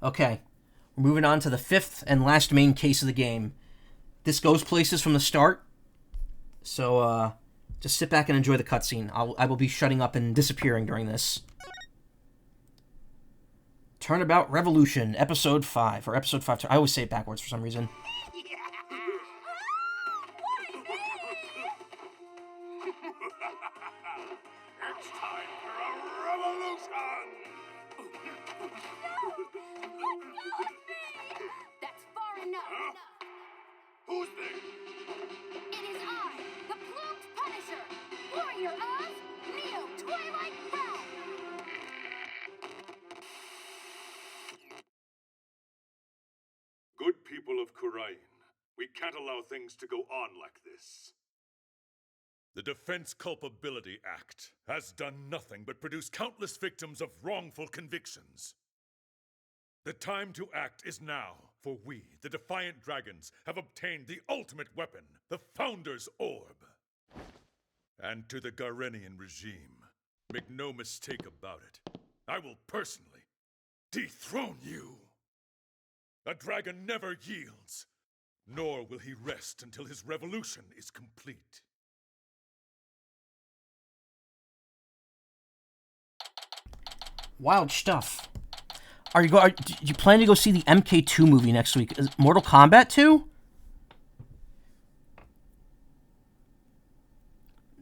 Okay, we're moving on to the fifth and last main case of the game. This goes places from the start, so just sit back and enjoy the cutscene. I will be shutting up and disappearing during this. Turnabout Revolution, Episode 5, or Episode 5. I always say it backwards for some reason. It's time for a revolution! That's far enough. Huh? Who's there? It is I, the Plumed Punisher, warrior of Neo Twilight Realm. Good people of Khurain, we can't allow things to go on like this. The Defense Culpability Act has done nothing but produce countless victims of wrongful convictions. The time to act is now, for we, the Defiant Dragons, have obtained the ultimate weapon, the Founder's Orb. And to the Garenian regime, make no mistake about it, I will personally dethrone you. A dragon never yields, nor will he rest until his revolution is complete. Wild stuff. Do you plan to go see the MK2 movie next week? Is Mortal Kombat 2?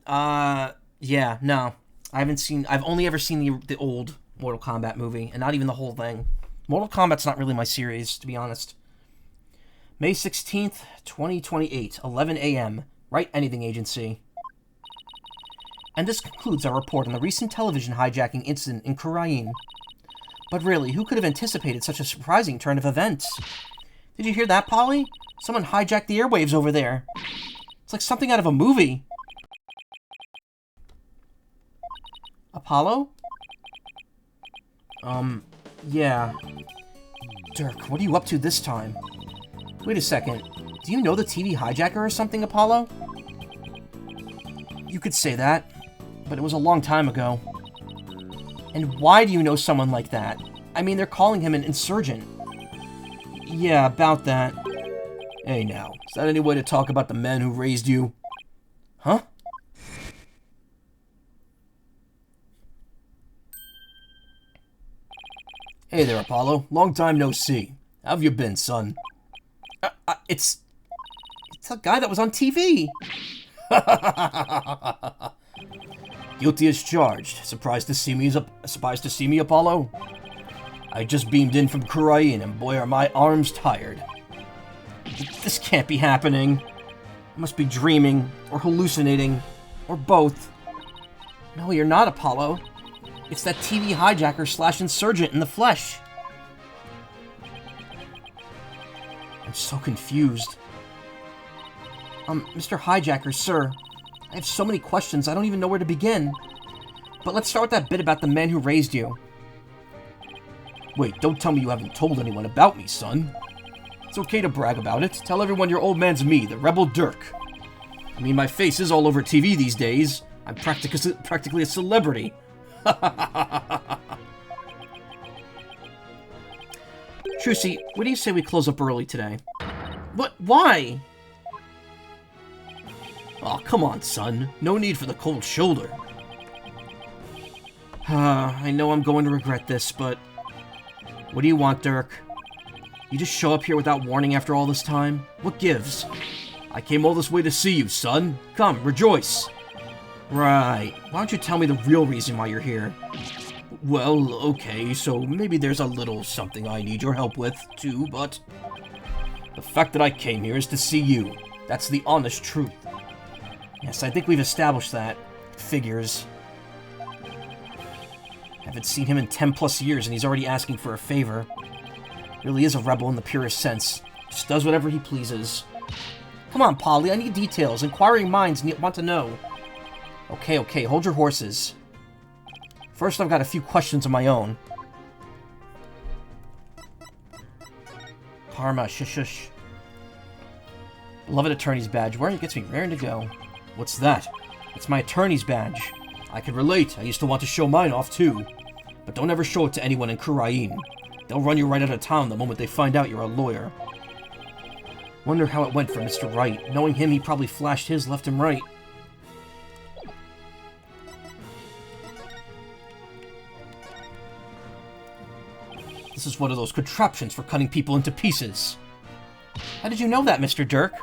Yeah, no. I've only ever seen the old Mortal Kombat movie, and not even the whole thing. Mortal Kombat's not really my series, to be honest. May 16th, 2028, 11 a.m. Wright Anything Agency. And this concludes our report on the recent television hijacking incident in Khurain. But really, who could have anticipated such a surprising turn of events? Did you hear that, Polly? Someone hijacked the airwaves over there. It's like something out of a movie. Apollo? Yeah. Dirk, what are you up to this time? Wait a second. Do you know the TV hijacker or something, Apollo? You could say that, but it was a long time ago. And why do you know someone like that? I mean, they're calling him an insurgent. Yeah, about that. Hey now, is that any way to talk about the men who raised you? Huh? Hey there, Apollo. Long time no see. How have you been, son? It's a guy that was on TV. Guilty as charged. Surprised to see me, Apollo? I just beamed in from Khurain, and boy are my arms tired. This can't be happening. I must be dreaming, or hallucinating, or both. No, you're not, Apollo. It's that TV hijacker / insurgent in the flesh. I'm so confused. Mr. Hijacker, sir. I have so many questions, I don't even know where to begin. But let's start with that bit about the man who raised you. Wait, don't tell me you haven't told anyone about me, son. It's okay to brag about it. Tell everyone your old man's me, the Rebel Dirk. I mean, my face is all over TV these days. I'm practically a celebrity. Trucy, what do you say we close up early today? What? Why? Oh, come on, son. No need for the cold shoulder. I know I'm going to regret this, but... What do you want, Dirk? You just show up here without warning after all this time? What gives? I came all this way to see you, son. Come, rejoice. Right. Why don't you tell me the real reason why you're here? Well, okay, so maybe there's a little something I need your help with, too, but... The fact that I came here is to see you. That's the honest truth. Yes, I think we've established that. Figures. Haven't seen him in 10+ years and he's already asking for a favor. Really is a rebel in the purest sense. Just does whatever he pleases. Come on, Polly, I need details. Inquiring minds want to know. Okay, hold your horses. First, I've got a few questions of my own. Karma, shush. Beloved attorney's badge. Wearing it gets me raring to go. What's that? It's my attorney's badge. I can relate. I used to want to show mine off, too. But don't ever show it to anyone in Khurain. They'll run you right out of town the moment they find out you're a lawyer. Wonder how it went for Mr. Wright. Knowing him, he probably flashed his left and right. This is one of those contraptions for cutting people into pieces. How did you know that, Mr. Dirk?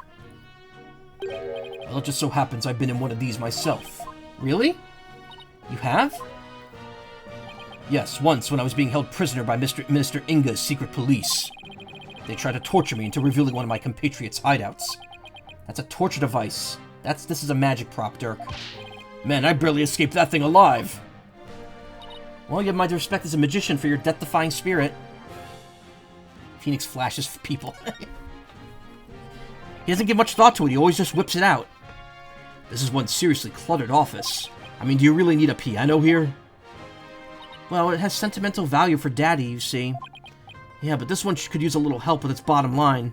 Well, it just so happens I've been in one of these myself. Really? You have? Yes, once when I was being held prisoner by Minister Inga's secret police. They tried to torture me into revealing one of my compatriots' hideouts. That's a torture device. This is a magic prop, Dirk. Man, I barely escaped that thing alive. Well, you have my respect as a magician for your death-defying spirit. Phoenix flashes for people. He doesn't give much thought to it, he always just whips it out. This is one seriously cluttered office. I mean, do you really need a piano here? Well, it has sentimental value for Daddy, you see. Yeah, but this one could use a little help with its bottom line.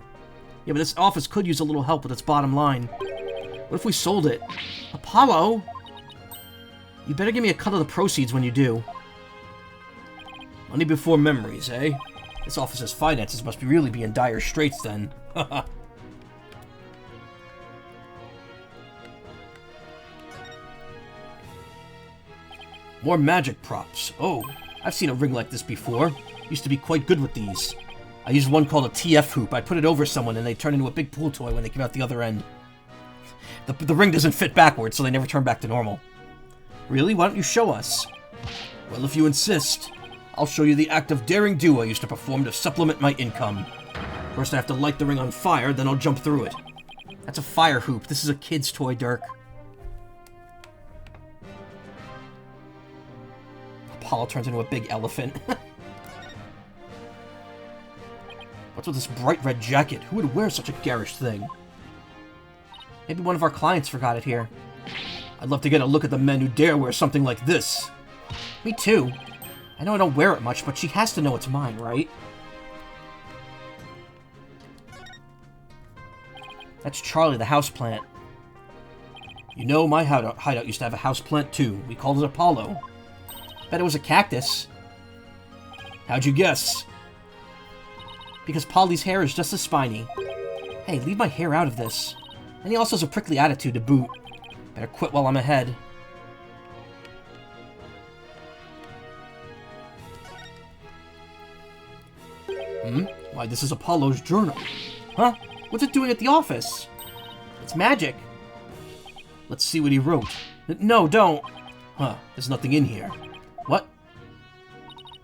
Yeah, but this office could use a little help with its bottom line. What if we sold it? Apollo? You better give me a cut of the proceeds when you do. Money before memories, eh? This office's finances must really be in dire straits then. Haha. More magic props. Oh, I've seen a ring like this before. Used to be quite good with these. I used one called a TF hoop. I put it over someone and they turned into a big pool toy when they came out the other end. The ring doesn't fit backwards, so they never turn back to normal. Really? Why don't you show us? Well, if you insist. I'll show you the act of daring do I used to perform to supplement my income. First I have to light the ring on fire, then I'll jump through it. That's a fire hoop. This is a kid's toy, Dirk. Apollo turns into a big elephant. What's with this bright red jacket? Who would wear such a garish thing? Maybe one of our clients forgot it here. I'd love to get a look at the men who dare wear something like this. Me too. I know I don't wear it much, but she has to know it's mine, right? That's Charlie, the houseplant. You know, my hideout used to have a houseplant too. We called it Apollo. Bet it was a cactus. How'd you guess? Because Polly's hair is just as spiny. Hey, leave my hair out of this. And he also has a prickly attitude to boot. Better quit while I'm ahead. Why, this is Apollo's journal. Huh? What's it doing at the office? It's magic. Let's see what he wrote. No, don't. Huh, there's nothing in here. What?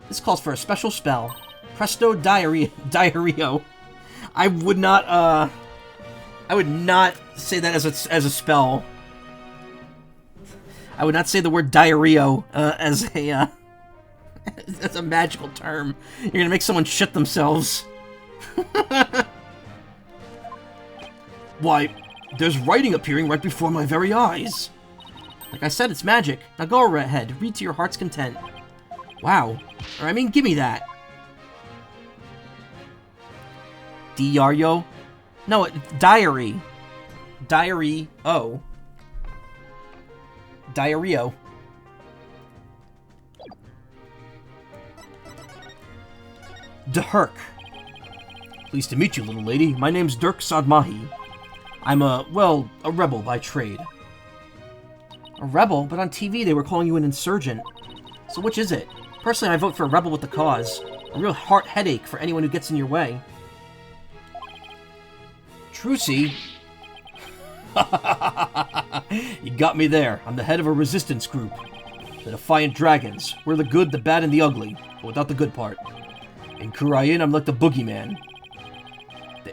This calls for a special spell. Presto Diarrheo. I would not say that as a spell. I would not say the word diarrhea as a magical term. You're gonna make someone shit themselves. Why, there's writing appearing right before my very eyes. Like I said, it's magic. Now go ahead, read to your heart's content. Wow. Or I mean, give me that. Diario? No, diary. Diary. Oh. Diarrhea. Dirk. Pleased to meet you, little lady. My name's Dirk Sadmahi. I'm a rebel by trade. A rebel? But on TV they were calling you an insurgent. So which is it? Personally, I vote for a rebel with the cause. A real heart headache for anyone who gets in your way. Trucy? You got me there. I'm the head of a resistance group. The Defiant Dragons. We're the good, the bad, and the ugly. But without the good part. In Kurayan, I'm like the boogeyman.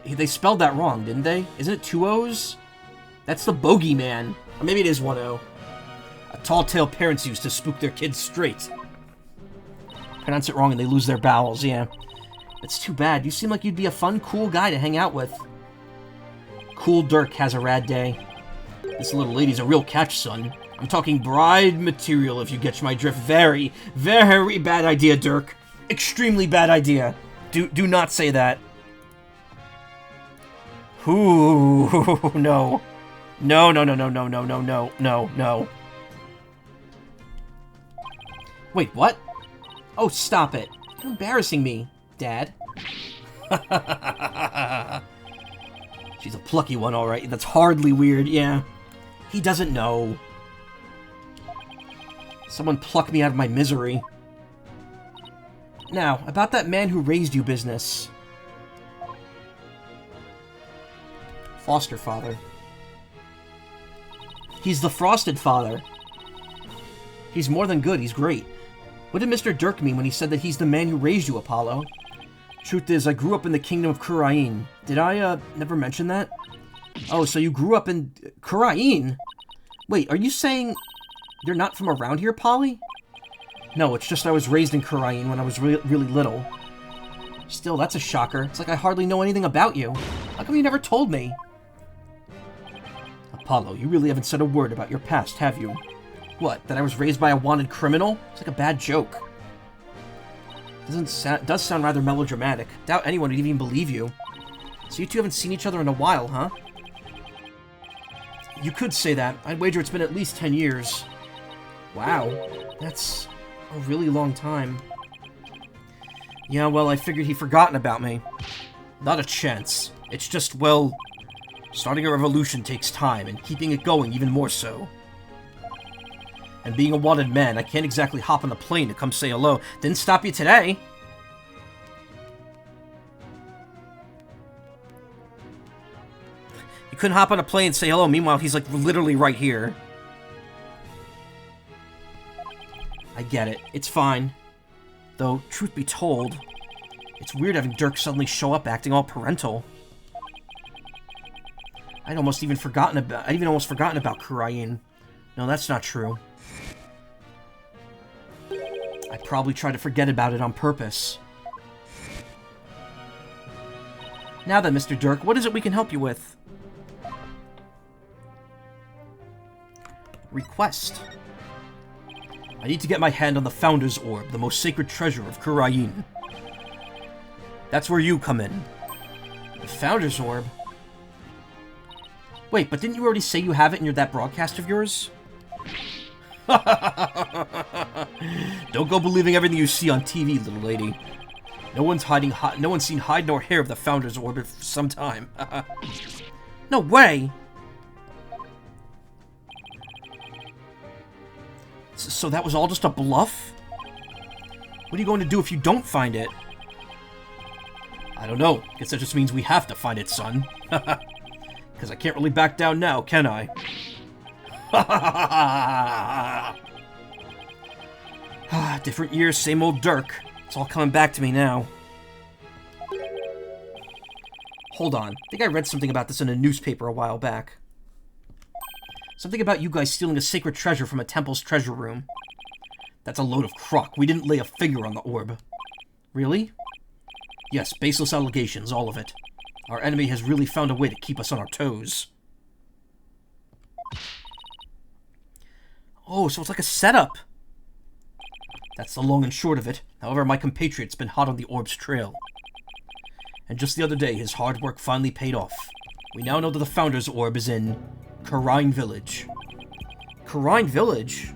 They spelled that wrong, didn't they? Isn't it 2 O's? That's the bogeyman. Or maybe it is 1 O. A tall tale parents use to spook their kids straight. Pronounce it wrong and they lose their bowels, yeah. It's too bad. You seem like you'd be a fun, cool guy to hang out with. Cool Dirk has a rad day. This little lady's a real catch, son. I'm talking bride material, if you catch my drift. Very, very bad idea, Dirk. Extremely bad idea. Do not say that. Ooh, no. No, no, no, no, no, no, no, no, no, no. Wait, what? Oh, stop it. You're embarrassing me. Dad? She's a plucky one, alright. That's hardly weird, yeah. He doesn't know. Someone pluck me out of my misery. Now, about that man who raised you business. Foster father. He's the frosted father. He's more than good, he's great. What did Mr. Dirk mean when he said that he's the man who raised you, Apollo? Truth is, I grew up in the kingdom of Kurain. Did I, never mention that? Oh, so you grew up in... Kurain? Wait, are you saying you're not from around here, Polly? No, it's just I was raised in Kurain when I was really little. Still, that's a shocker. It's like I hardly know anything about you. How come you never told me? Apollo, you really haven't said a word about your past, have you? What, that I was raised by a wanted criminal? It's like a bad joke. Does sound rather melodramatic. Doubt anyone would even believe you. So you two haven't seen each other in a while, huh? You could say that. I'd wager it's been at least 10 years. Wow. That's a really long time. Yeah, well, I figured he'd forgotten about me. Not a chance. It's just, well, starting a revolution takes time, and keeping it going even more so. And being a wanted man, I can't exactly hop on a plane to come say hello. Didn't stop you today. You couldn't hop on a plane and say hello, meanwhile he's like literally right here. I get it. It's fine. Though, truth be told, it's weird having Dirk suddenly show up acting all parental. I'd almost forgotten about Kurain. No, that's not true. I probably tried to forget about it on purpose. Now then, Mr. Dirk, what is it we can help you with? Request. I need to get my hand on the Founder's Orb, the most sacred treasure of Kurain. That's where you come in. The Founder's Orb? Wait, but didn't you already say you have it in that broadcast of yours? Don't go believing everything you see on TV, little lady. No one's seen hide nor hair of the Founder's Orb for some time. No way! So that was all just a bluff? What are you going to do if you don't find it? I don't know. Guess that just means we have to find it, son. Because I can't really back down now, can I? Different years, same old Dirk. It's all coming back to me now. Hold on. I think I read something about this in a newspaper a while back. Something about you guys stealing a sacred treasure from a temple's treasure room. That's a load of crock. We didn't lay a finger on the orb. Really? Yes, baseless allegations, all of it. Our enemy has really found a way to keep us on our toes. Oh, so it's like a setup. That's the long and short of it. However, my compatriot's been hot on the orb's trail. And just the other day, his hard work finally paid off. We now know that the Founder's Orb is in Kurain Village. Kurain Village?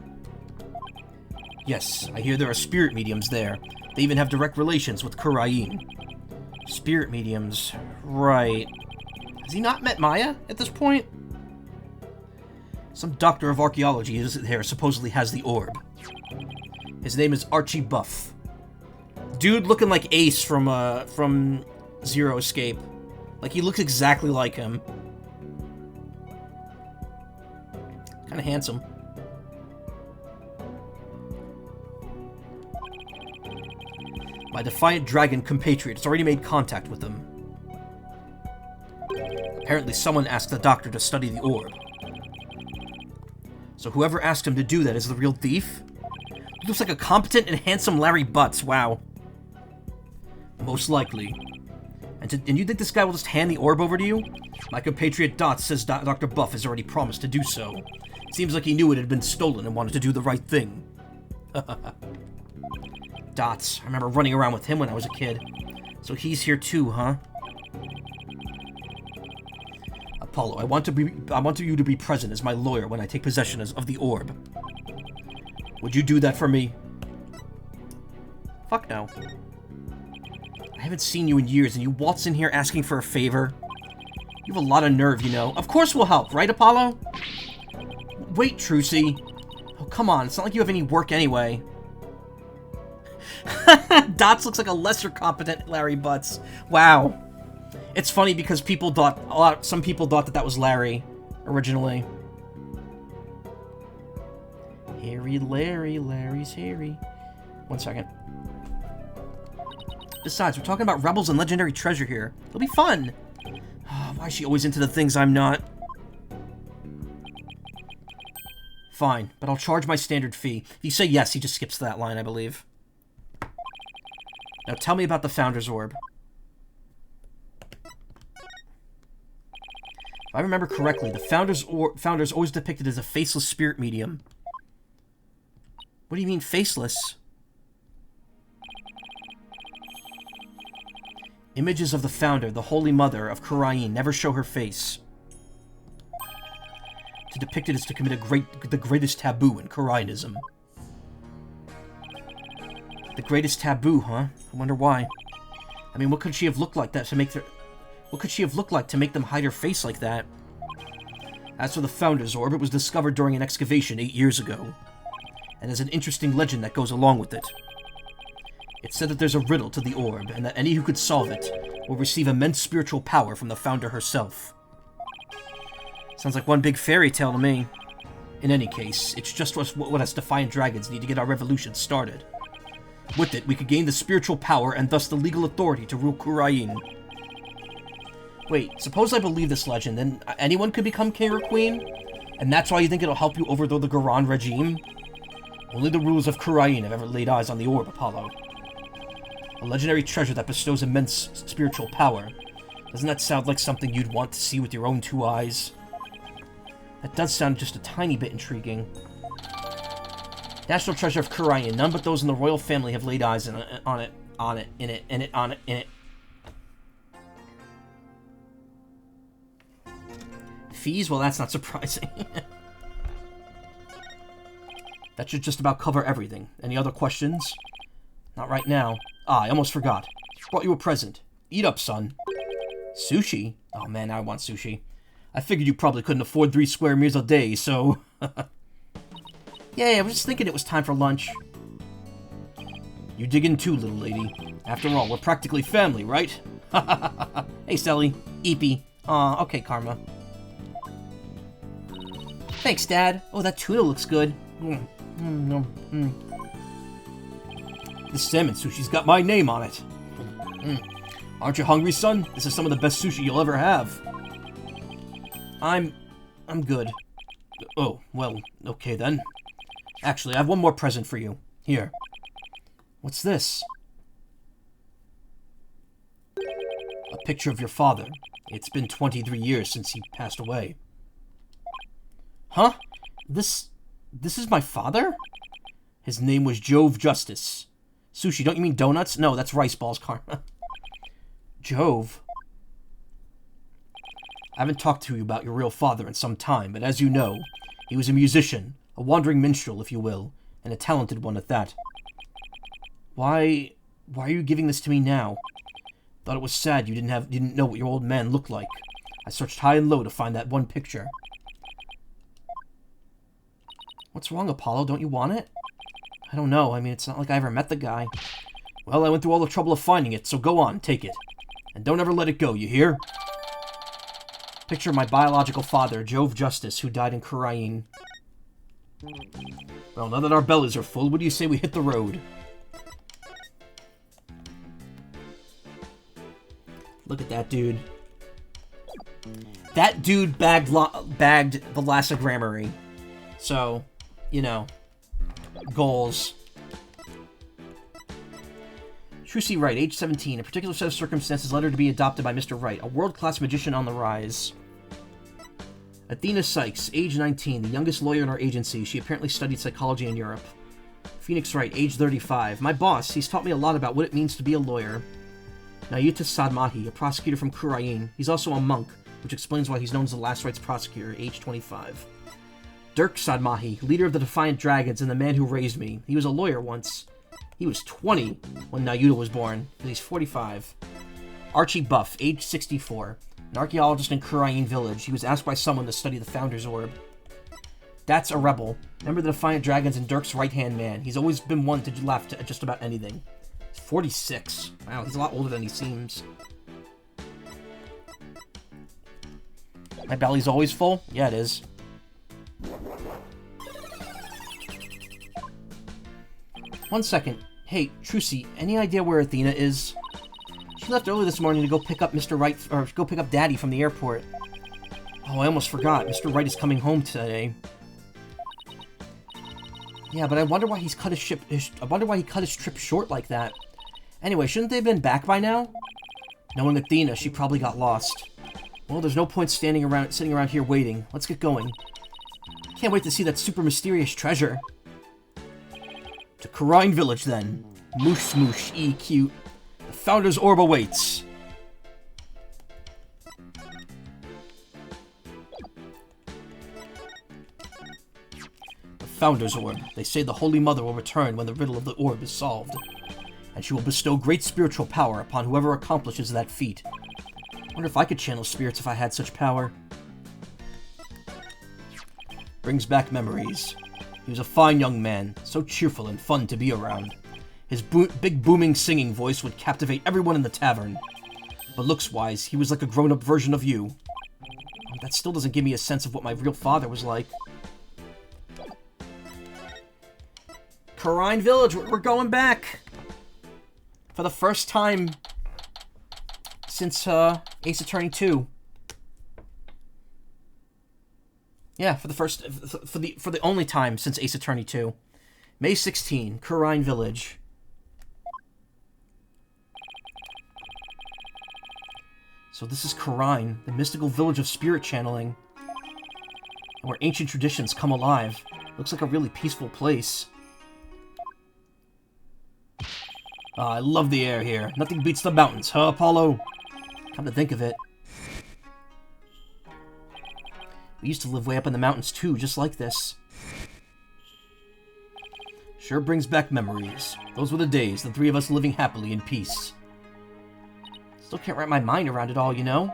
Yes, I hear there are spirit mediums there. They even have direct relations with Kurain. Spirit mediums. Right. Has he not met Maya at this point? Some doctor of archaeology here supposedly has the orb. His name is Archie Buff. Dude looking like Ace from Zero Escape. Like, he looks exactly like him. Kind of handsome. My defiant dragon compatriot has already made contact with them. Apparently someone asked the doctor to study the orb. So whoever asked him to do that is the real thief? He looks like a competent and handsome Larry Butts, wow. Most likely. And you think this guy will just hand the orb over to you? My compatriot Dots says Dr. Buff has already promised to do so. Seems like he knew it had been stolen and wanted to do the right thing. Dots. I remember running around with him when I was a kid. So he's here too, huh? Apollo, I want you to be present as my lawyer when I take possession of the orb. Would you do that for me? Fuck no. I haven't seen you in years, and you waltz in here asking for a favor? You have a lot of nerve, you know. Of course we'll help, right, Apollo? Wait, Trucy. Oh, come on. It's not like you have any work anyway. Dots looks like a lesser competent Larry Butts. Wow. It's funny because some people thought that was Larry originally. Harry, Larry's Harry. 1 second. Besides, we're talking about rebels and legendary treasure here. It'll be fun. Why is she always into the things I'm not? Fine, but I'll charge my standard fee. If you say yes, he just skips that line, I believe. Now tell me about the Founder's Orb. If I remember correctly, the Founder's always depicted as a faceless spirit medium. What do you mean, faceless? Images of the Founder, the Holy Mother of Khurain, never show her face. To depict it is to commit the greatest taboo in Khurainism. The greatest taboo, huh? I wonder why. I mean, what could she have looked like that to make her... What could she have looked like to make them hide her face like that? As for the Founder's Orb, it was discovered during an excavation 8 years ago. And there's an interesting legend that goes along with it. It's said that there's a riddle to the orb, and that any who could solve it will receive immense spiritual power from the Founder herself. Sounds like one big fairy tale to me. In any case, it's just what us defiant dragons need to get our revolution started. With it, we could gain the spiritual power and thus the legal authority to rule Khurain. Wait, suppose I believe this legend, then anyone could become king or queen? And that's why you think it'll help you overthrow the Garan regime? Only the rulers of Khurain have ever laid eyes on the orb, Apollo. A legendary treasure that bestows immense spiritual power. Doesn't that sound like something you'd want to see with your own 2 eyes? That does sound just a tiny bit intriguing. National treasure of Khurain. None but those in the royal family have laid eyes on it. Fees? Well, that's not surprising. That should just about cover everything. Any other questions? Not right now. I almost forgot. Brought you a present. Eat up, son. Sushi? Oh man, I want sushi. I figured you probably couldn't afford 3 square meals a day, so... Yeah, I was just thinking it was time for lunch. You dig in too, little lady. After all, we're practically family, right? Hey, Sally. Eepy. Aw, okay, Karma. Thanks, Dad. Oh, that tuna looks good. This salmon sushi's got my name on it. Aren't you hungry, son? This is some of the best sushi you'll ever have. I'm good. Oh, well, okay then. Actually, I have one more present for you. Here. What's this? A picture of your father. It's been 23 years since he passed away. Huh? This is my father? His name was Jove Justice. Sushi, don't you mean donuts? No, that's rice balls, Karma. Jove. I haven't talked to you about your real father in some time, but as you know, he was a musician, a wandering minstrel, if you will, and a talented one at that. Why are you giving this to me now? Thought it was sad you didn't know what your old man looked like. I searched high and low to find that one picture. What's wrong, Apollo? Don't you want it? I don't know. I mean, it's not like I ever met the guy. Well, I went through all the trouble of finding it, so go on, take it. And don't ever let it go, you hear? Picture of my biological father, Jove Justice, who died in Khurain. Well, now that our bellies are full, what do you say we hit the road? Look at that dude. That dude bagged the Lassagrammarye. So, you know, goals. Trucy Wright, age 17. A particular set of circumstances led her to be adopted by Mr. Wright, a world-class magician on the rise. Athena Sykes, age 19, the youngest lawyer in our agency. She apparently studied psychology in Europe. Phoenix Wright, age 35. My boss, he's taught me a lot about what it means to be a lawyer. Nayuta Sadmahi, a prosecutor from Khurain. He's also a monk, which explains why he's known as the Last Rites Prosecutor, age 25. Dirk Sadmahi, leader of the Defiant Dragons and the man who raised me. He was a lawyer once. He was 20 when Nayuta was born, and he's 45. Archie Buff, age 64. An archaeologist in Kurain Village. He was asked by someone to study the Founder's Orb. That's a rebel. Remember the Defiant Dragons and Dirk's right-hand man. He's always been one to laugh at just about anything. He's 46. Wow, he's a lot older than he seems. My belly's always full? Yeah, it is. One second. Hey, Trucy, any idea where Athena is? She left early this morning to go pick up Mr. Wright, or go pick up Daddy from the airport. Oh, I almost forgot. Mr. Wright is coming home today. Yeah, but I wonder why he's cut his trip short like that. Anyway, shouldn't they have been back by now? Knowing Athena, she probably got lost. Well, there's no point sitting around here waiting. Let's get going. Can't wait to see that super mysterious treasure. To Kurain Village, then. Moosh smoosh, cute. The Founder's Orb awaits. The Founder's Orb. They say the Holy Mother will return when the riddle of the orb is solved. And she will bestow great spiritual power upon whoever accomplishes that feat. Wonder if I could channel spirits if I had such power. Brings back memories. He was a fine young man, so cheerful and fun to be around. His big booming singing voice would captivate everyone in the tavern. But looks-wise, he was like a grown-up version of you. That still doesn't give me a sense of what my real father was like. Kurain Village, we're going back! For the first time since Ace Attorney 2. Yeah, for the only time since Ace Attorney 2. May 16, Kurain Village. So this is Kurain, the mystical village of spirit channeling, where ancient traditions come alive. Looks like a really peaceful place. I love the air here. Nothing beats the mountains, huh, Apollo? Come to think of it. We used to live way up in the mountains too, just like this. Sure brings back memories. Those were the days, the three of us living happily in peace. Still can't wrap my mind around it all, you know?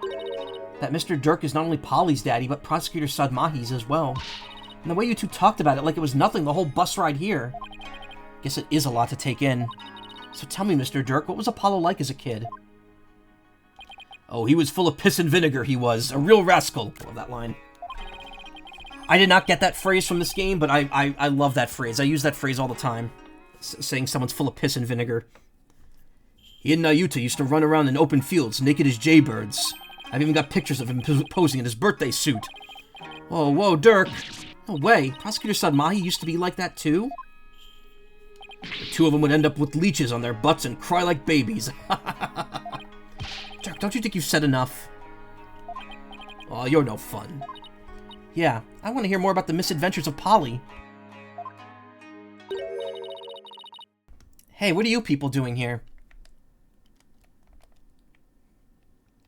That Mr. Dirk is not only Polly's daddy, but Prosecutor Sadmahi's as well. And the way you two talked about it like it was nothing the whole bus ride here. Guess it is a lot to take in. So tell me, Mr. Dirk, what was Apollo like as a kid? Oh, he was full of piss and vinegar, he was. A real rascal. I love that line. I did not get that phrase from this game, but I love that phrase. I use that phrase all the time. Saying someone's full of piss and vinegar. He and Nayuta used to run around in open fields, naked as jaybirds. I've even got pictures of him posing in his birthday suit. Whoa, whoa, Dirk. No way. Prosecutor Sadmahi used to be like that too? The two of them would end up with leeches on their butts and cry like babies. Dirk, don't you think you've said enough? Oh, you're no fun. Yeah, I want to hear more about the misadventures of Polly. Hey, what are you people doing here?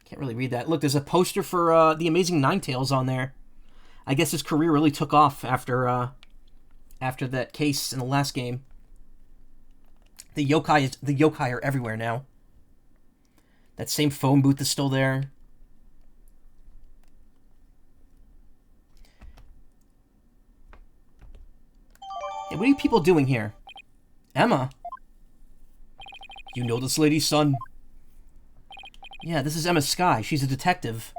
Can't really read that. Look, there's a poster for the Amazing Ninetales on there. I guess his career really took off after that case in the last game. The yokai are everywhere now. That same phone booth is still there. Hey, what are you people doing here? Emma? You know this lady, son? Yeah, this is Emma Skye. She's a detective.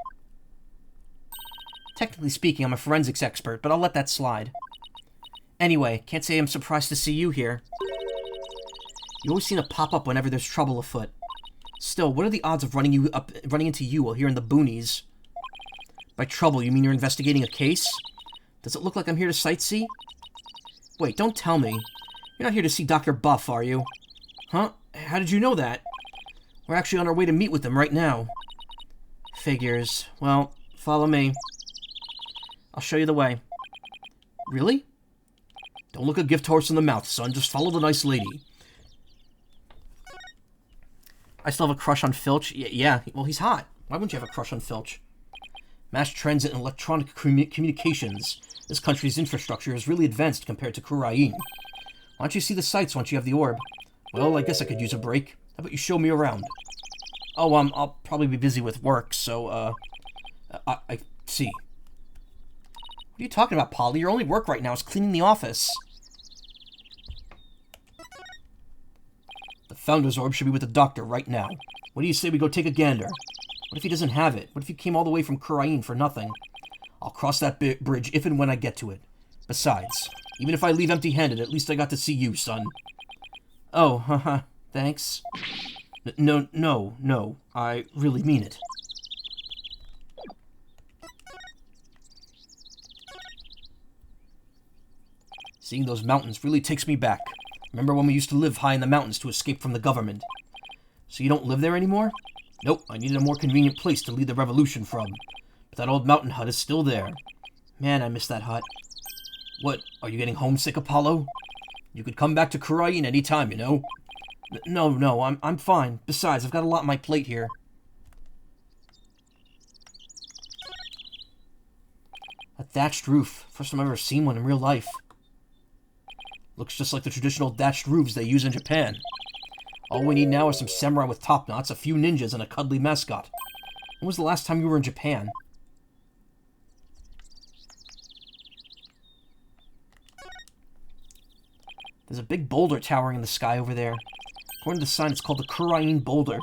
Technically speaking, I'm a forensics expert, but I'll let that slide. Anyway, can't say I'm surprised to see you here. You always seem to pop up whenever there's trouble afoot. Still, what are the odds of running into you while here in the boonies? By trouble, you mean you're investigating a case? Does it look like I'm here to sightsee? Wait, don't tell me. You're not here to see Dr. Buff, are you? Huh? How did you know that? We're actually on our way to meet with him right now. Figures. Well, follow me. I'll show you the way. Really? Don't look a gift horse in the mouth, son. Just follow the nice lady. I still have a crush on Filch? Yeah, well, he's hot. Why wouldn't you have a crush on Filch? Mass transit and electronic communications. This country's infrastructure is really advanced compared to Kurain. Why don't you see the sights once you have the orb? Well, I guess I could use a break. How about you show me around? Oh, I'll probably be busy with work, so, I see. What are you talking about, Polly? Your only work right now is cleaning the office. The Founder's Orb should be with the doctor right now. What do you say we go take a gander? What if he doesn't have it? What if he came all the way from Kurain for nothing? I'll cross that bridge if and when I get to it. Besides, even if I leave empty-handed, at least I got to see you, son. Oh, haha, thanks. No, I really mean it. Seeing those mountains really takes me back. Remember when we used to live high in the mountains to escape from the government? So you don't live there anymore? Nope, I needed a more convenient place to lead the revolution from. But that old mountain hut is still there. Man, I miss that hut. What, are you getting homesick, Apollo? You could come back to Kurain any time, you know? No, I'm fine. Besides, I've got a lot on my plate here. A thatched roof. First time I've ever seen one in real life. Looks just like the traditional thatched roofs they use in Japan. All we need now are some samurai with top knots, a few ninjas, and a cuddly mascot. When was the last time you were in Japan? There's a big boulder towering in the sky over there. According to the sign, it's called the Kurain Boulder.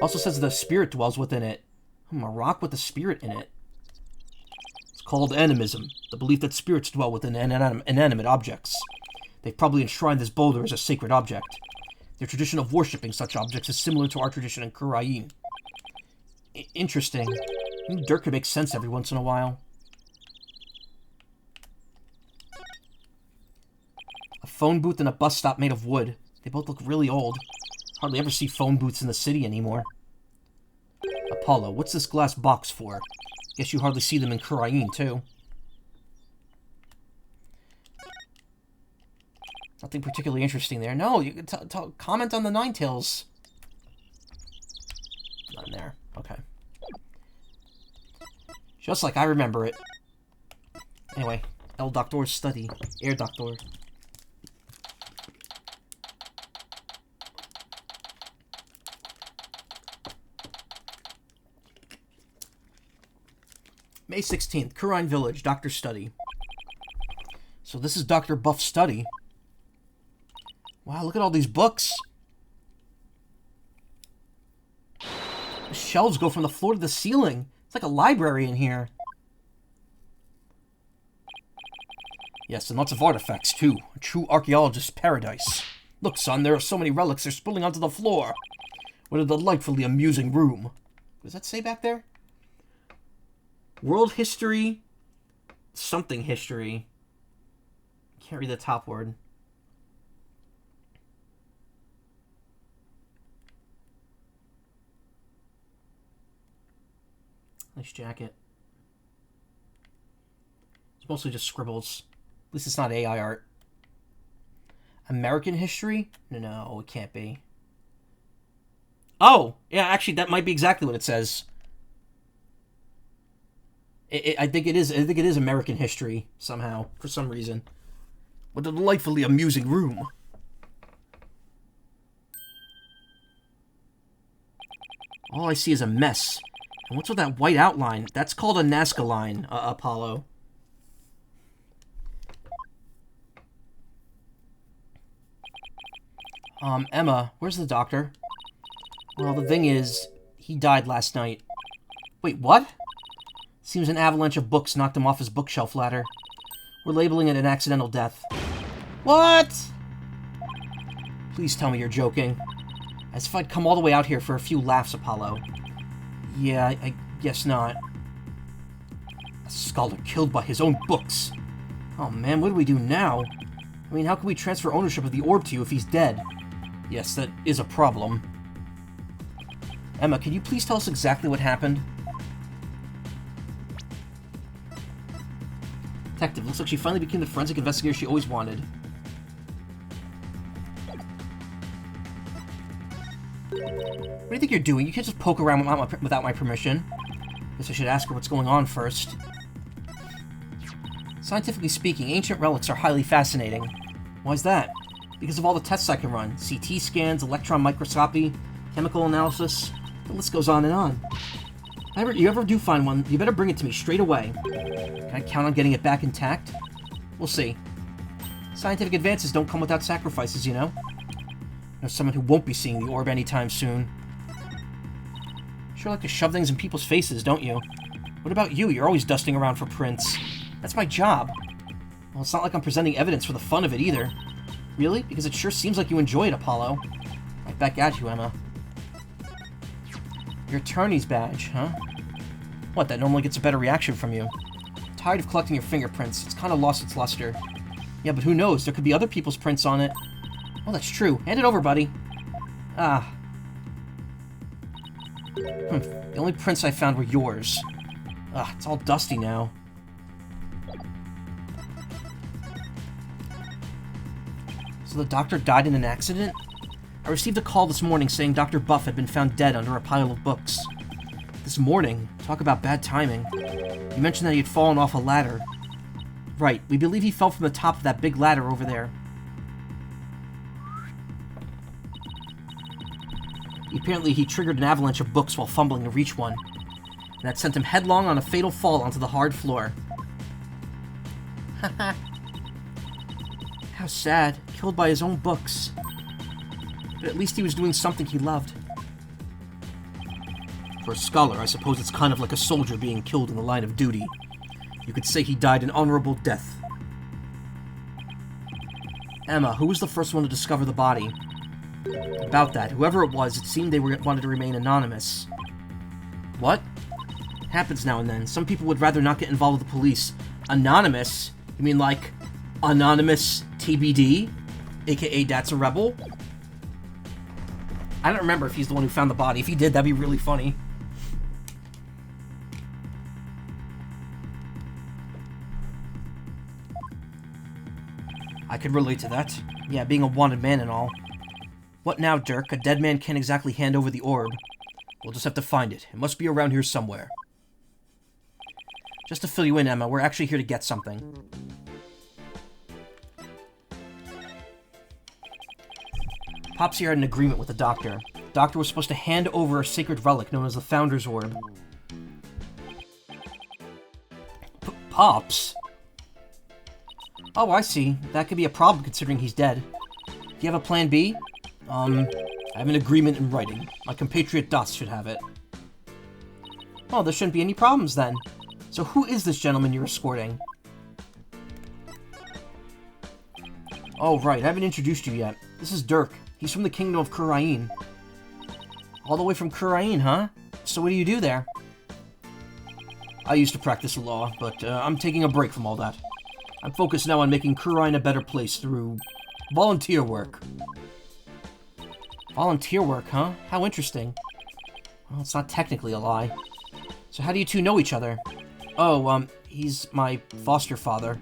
Also says the spirit dwells within it. A rock with a spirit in it. It's called animism, the belief that spirits dwell within inanimate objects. They've probably enshrined this boulder as a sacred object. Their tradition of worshipping such objects is similar to our tradition in Kurain. Interesting. Dirt could make sense every once in a while. A phone booth and a bus stop made of wood. They both look really old. Hardly ever see phone booths in the city anymore. Apollo, what's this glass box for? Guess you hardly see them in Kurain, too. Nothing particularly interesting there. No, you can comment on the Ninetales. Not in there. Okay. Just like I remember it. Anyway, El Doctor's study. Air Doctor. May 16th, Kurain Village, Doctor's study. So this is Dr. Buff's study. Wow, look at all these books. The shelves go from the floor to the ceiling. It's like a library in here. Yes, and lots of artifacts, too. A true archaeologist's paradise. Look, son, there are so many relics they're spilling onto the floor. What a delightfully amusing room. What does that say back there? World history. Something history. Can't read the top word. Nice jacket. It's mostly just scribbles. At least it's not AI art. American history? No, it can't be. Oh! Yeah, actually, that might be exactly what it says. I think it is. I think it is American history, somehow, for some reason. What a delightfully amusing room. All I see is a mess. And what's with that white outline? That's called a Nazca line, Apollo. Emma, where's the doctor? Well, the thing is, he died last night. Wait, what? Seems an avalanche of books knocked him off his bookshelf ladder. We're labeling it an accidental death. What? Please tell me you're joking. As if I'd come all the way out here for a few laughs, Apollo. Yeah, I guess not. A scholar killed by his own books. Oh man, what do we do now? I mean, how can we transfer ownership of the orb to you if he's dead? Yes, that is a problem. Emma, can you please tell us exactly what happened? Detective, looks like she finally became the forensic investigator she always wanted. What do you think you're doing? You can't just poke around without my permission. Guess I should ask her what's going on first. Scientifically speaking, ancient relics are highly fascinating. Why's that? Because of all the tests I can run. CT scans, electron microscopy, chemical analysis. The list goes on and on. If you ever do find one, you better bring it to me straight away. Can I count on getting it back intact? We'll see. Scientific advances don't come without sacrifices, you know? There's someone who won't be seeing the orb anytime soon. Sure like to shove things in people's faces, don't you? What about you? You're always dusting around for prints. That's my job. Well, it's not like I'm presenting evidence for the fun of it either. Really? Because it sure seems like you enjoy it, Apollo. Right back at you, Emma. Your attorney's badge, huh? What, that normally gets a better reaction from you? I'm tired of collecting your fingerprints. It's kind of lost its luster. Yeah, but who knows? There could be other people's prints on it. Oh, that's true. Hand it over, buddy. Ah. The only prints I found were yours. Ah, it's all dusty now. So the doctor died in an accident? I received a call this morning saying Dr. Buff had been found dead under a pile of books. This morning? Talk about bad timing. You mentioned that he had fallen off a ladder. Right, we believe he fell from the top of that big ladder over there. Apparently he triggered an avalanche of books while fumbling to reach one. And that sent him headlong on a fatal fall onto the hard floor. Haha. How sad. Killed by his own books. But at least he was doing something he loved. For a scholar, I suppose it's kind of like a soldier being killed in the line of duty. You could say he died an honorable death. Emma, who was the first one to discover the body? About that, whoever it was, it seemed they wanted to remain anonymous. What? Happens now and then. Some people would rather not get involved with the police. Anonymous? You mean like Anonymous TBD? AKA That's a Rebel? I don't remember if he's the one who found the body. If he did, that'd be really funny. I could relate to that. Yeah, being a wanted man and all. What now, Dirk? A dead man can't exactly hand over the orb. We'll just have to find it. It must be around here somewhere. Just to fill you in, Emma, we're actually here to get something. Popsy had an agreement with the doctor. The doctor was supposed to hand over a sacred relic known as the Founder's Orb. Pops? Oh, I see. That could be a problem considering he's dead. Do you have a plan B? I have an agreement in writing. My compatriot Dust should have it. Oh, there shouldn't be any problems then. So who is this gentleman you're escorting? Oh, right. I haven't introduced you yet. This is Dirk. He's from the Kingdom of Kurain. All the way from Kurain, huh? So what do you do there? I used to practice law, but I'm taking a break from all that. I'm focused now on making Kurain a better place through volunteer work. Volunteer work, huh? How interesting. Well, it's not technically a lie. So how do you two know each other? Oh, he's my foster father.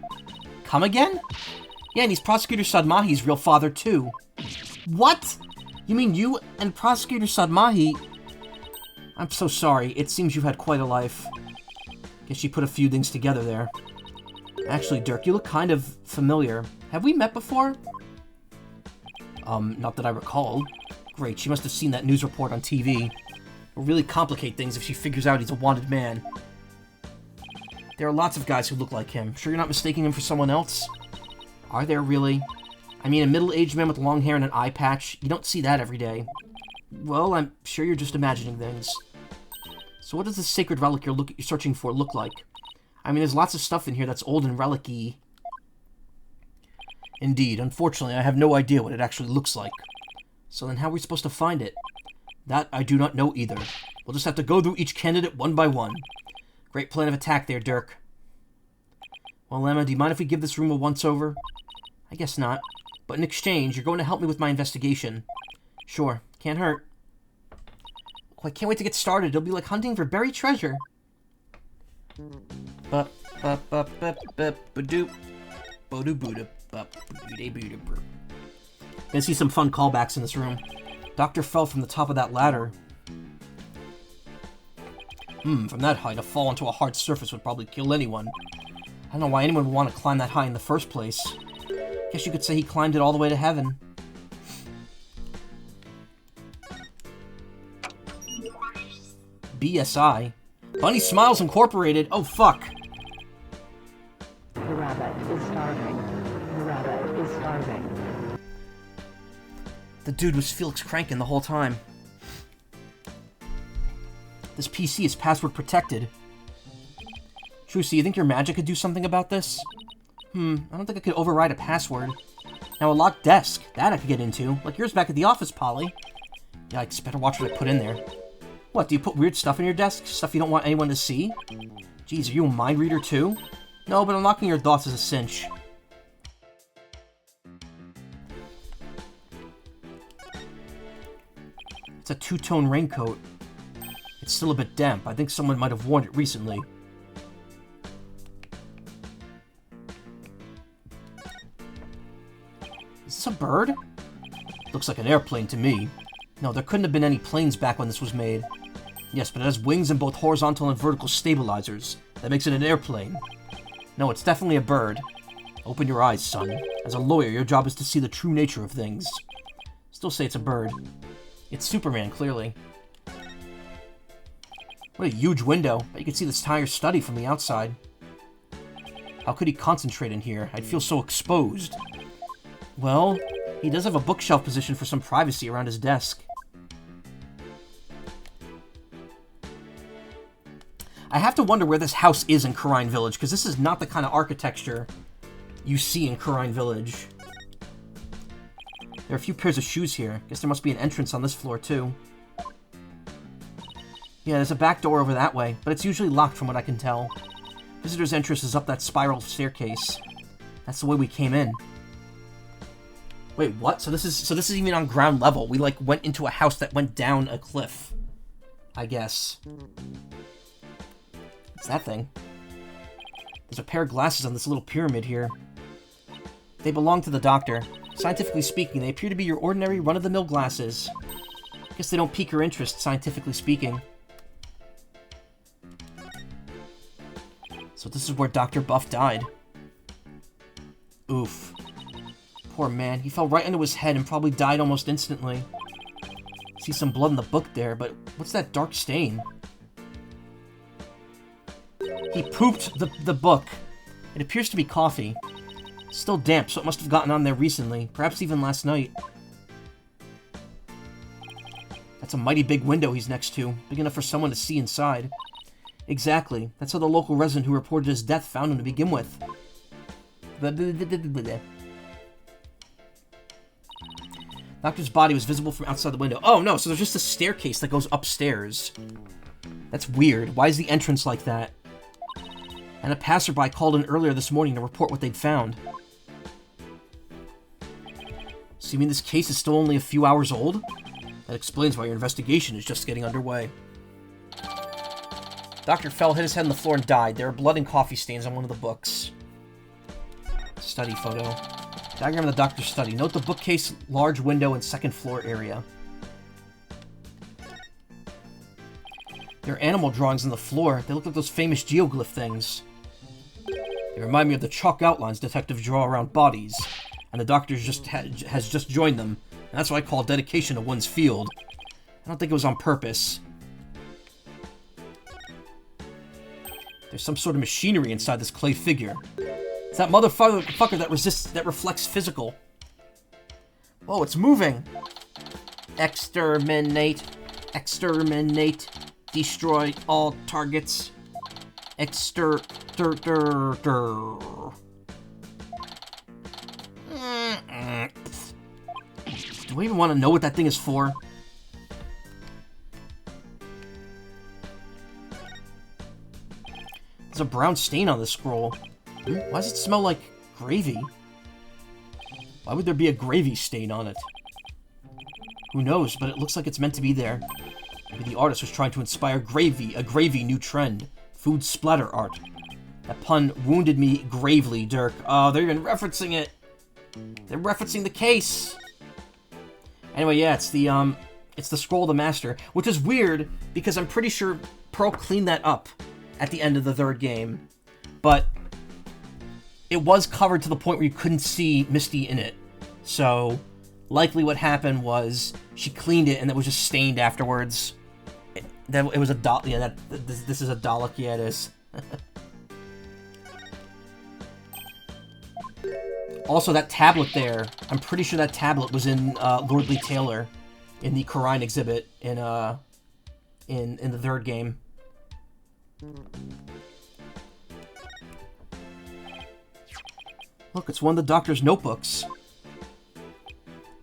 Come again? Yeah, and he's Prosecutor Sadmahi's real father, too. What? You mean you and Prosecutor Sadmahi... I'm so sorry. It seems you've had quite a life. Guess you put a few things together there. Actually, Dirk, you look kind of familiar. Have we met before? Not that I recall. Great, she must have seen that news report on TV. It'll really complicate things if she figures out he's a wanted man. There are lots of guys who look like him. Sure you're not mistaking him for someone else? Are there really? I mean, a middle-aged man with long hair and an eye patch? You don't see that every day. Well, I'm sure you're just imagining things. So what does this sacred relic you're searching for look like? I mean, there's lots of stuff in here that's old and relic-y. Indeed, unfortunately, I have no idea what it actually looks like. So then how are we supposed to find it? That I do not know either. We'll just have to go through each candidate one by one. Great plan of attack there, Dirk. Well, Emma, do you mind if we give this room a once-over? I guess not. But in exchange, you're going to help me with my investigation. Sure, can't hurt. Oh, I can't wait to get started. It'll be like hunting for buried treasure. Gonna see some fun callbacks in this room. Doctor fell from the top of that ladder. From that height, a fall onto a hard surface would probably kill anyone. I don't know why anyone would want to climb that high in the first place. Guess you could say he climbed it all the way to heaven. BSI. Bunny Smiles Incorporated. Oh, fuck. The rabbit is starving. The rabbit is starving. The dude was Felix Kranken the whole time. This PC is password protected. Trucy, you think your magic could do something about this? I don't think I could override a password. Now, a locked desk. That I could get into. Like yours back at the office, Polly. Yikes, better watch what I put in there. What, do you put weird stuff in your desk? Stuff you don't want anyone to see? Jeez, are you a mind reader too? No, but unlocking your thoughts is a cinch. It's a two-tone raincoat. It's still a bit damp. I think someone might have worn it recently. Is this a bird? Looks like an airplane to me. No, there couldn't have been any planes back when this was made. Yes, but it has wings and both horizontal and vertical stabilizers. That makes it an airplane. No, it's definitely a bird. Open your eyes, son. As a lawyer, your job is to see the true nature of things. Still say it's a bird. It's Superman, clearly. What a huge window. Bet you can see this entire study from the outside. How could he concentrate in here? I'd feel so exposed. Well, he does have a bookshelf position for some privacy around his desk. I have to wonder where this house is in Karine Village, because this is not the kind of architecture you see in Karine Village. There are a few pairs of shoes here. Guess there must be an entrance on this floor, too. Yeah, there's a back door over that way, but it's usually locked from what I can tell. Visitor's entrance is up that spiral staircase. That's the way we came in. Wait, what? So this is even on ground level. We, like, went into a house that went down a cliff. I guess. What's that thing? There's a pair of glasses on this little pyramid here. They belong to the doctor. Scientifically speaking, they appear to be your ordinary run-of-the-mill glasses. Guess they don't pique your interest, scientifically speaking. So this is where Dr. Buff died. Oof. Poor man, he fell right into his head and probably died almost instantly. See some blood in the book there, but what's that dark stain? He pooped the book. It appears to be coffee. It's still damp, so it must have gotten on there recently, perhaps even last night. That's a mighty big window he's next to, big enough for someone to see inside. Exactly. That's how the local resident who reported his death found him to begin with. Doctor's body was visible from outside the window. Oh no, so there's just a staircase that goes upstairs. That's weird. Why is the entrance like that? And a passerby called in earlier this morning to report what they'd found. So you mean this case is still only a few hours old? That explains why your investigation is just getting underway. Dr. Fell hit his head on the floor and died. There are blood and coffee stains on one of the books. Study photo. Diagram of the doctor's study. Note the bookcase, large window, and second floor area. There are animal drawings on the floor. They look like those famous geoglyph things. They remind me of the chalk outlines detectives draw around bodies. And the doctor has just joined them. And that's what I call dedication to one's field. I don't think it was on purpose. There's some sort of machinery inside this clay figure. It's that motherfucker that reflects physical. Whoa, it's moving! Exterminate. Exterminate. Destroy all targets. Do we even want to know what that thing is for? There's a brown stain on the scroll. Why does it smell like gravy? Why would there be a gravy stain on it? Who knows, but it looks like it's meant to be there. Maybe the artist was trying to inspire a gravy new trend. Food splatter art. That pun wounded me gravely, Dirk. Oh, they're even referencing it. They're referencing the case. Anyway, yeah, it's the Scroll of the Master, which is weird because I'm pretty sure Pearl cleaned that up at the end of the third game. But it was covered to the point where you couldn't see Misty in it. So likely what happened was she cleaned it and it was just stained afterwards. That it was a Dalek. Yeah, this is a Dalek. Yeah, it is. Also, that tablet there. I'm pretty sure that tablet was in Lordly Taylor, in the Corrine exhibit in the third game. Look, it's one of the Doctor's notebooks.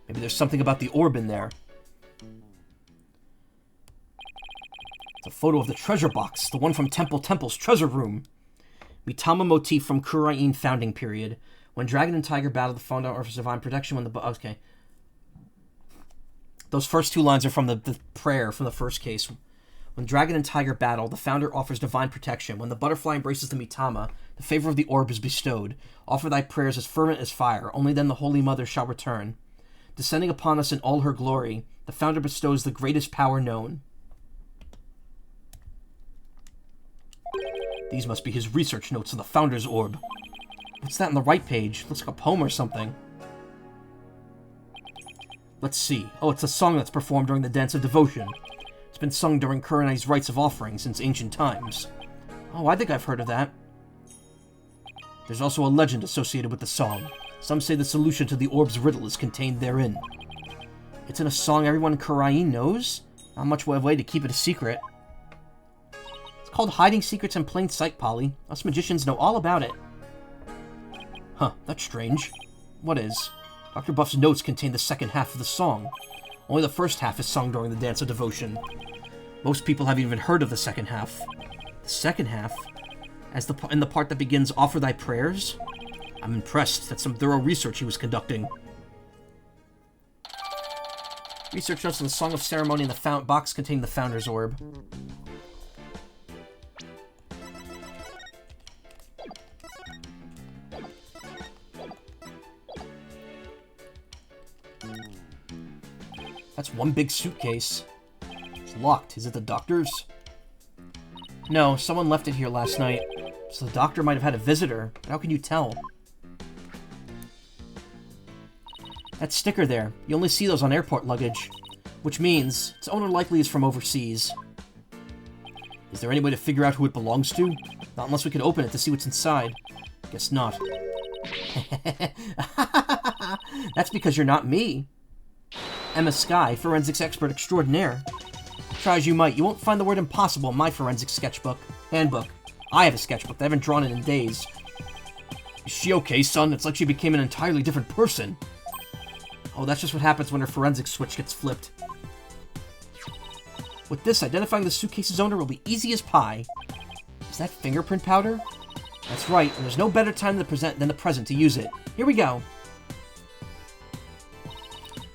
Maybe there's something about the orb in there. It's a photo of the treasure box, the one from Temple's treasure room. Mitama motif from Kurain founding period. When Dragon and Tiger battle, the founder offers divine protection when the... Okay. Those first two lines are from the prayer from the first case. When Dragon and Tiger battle, the founder offers divine protection. When the butterfly embraces the Mitama, the favor of the orb is bestowed. Offer thy prayers as fervent as fire. Only then the Holy Mother shall return. Descending upon us in all her glory, the founder bestows the greatest power known. These must be his research notes on the founder's orb. What's that on the right page? Looks like a poem or something. Let's see. Oh, it's a song that's performed during the Dance of Devotion. It's been sung during Kurenai's rites of offering since ancient times. Oh, I think I've heard of that. There's also a legend associated with the song. Some say the solution to the orb's riddle is contained therein. It's in a song everyone in Kurain knows? Not much of a way to keep it a secret. It's called Hiding Secrets in Plain Sight, Polly. Us magicians know all about it. Huh, that's strange. What is? Dr. Buff's notes contain the second half of the song. Only the first half is sung during the Dance of Devotion. Most people haven't even heard of the second half. The second half? In the part that begins, Offer thy prayers? I'm impressed. That's some thorough research he was conducting. Research notes on the Song of Ceremony in the box containing the Founder's Orb. That's one big suitcase. It's locked. Is it the doctor's? No, someone left it here last night. So the doctor might have had a visitor. How can you tell? That sticker there. You only see those on airport luggage. Which means its owner likely is from overseas. Is there any way to figure out who it belongs to? Not unless we can open it to see what's inside. Guess not. That's because you're not me. Emma Skye, forensics expert extraordinaire. Try as you might, you won't find the word impossible in my forensics handbook. I have a sketchbook, I haven't drawn it in days. Is she okay, son? It's like she became an entirely different person. Oh, that's just what happens when her forensics switch gets flipped. With this, identifying the suitcase's owner will be easy as pie. Is that fingerprint powder? That's right, and there's no better time than the present to use it. Here we go.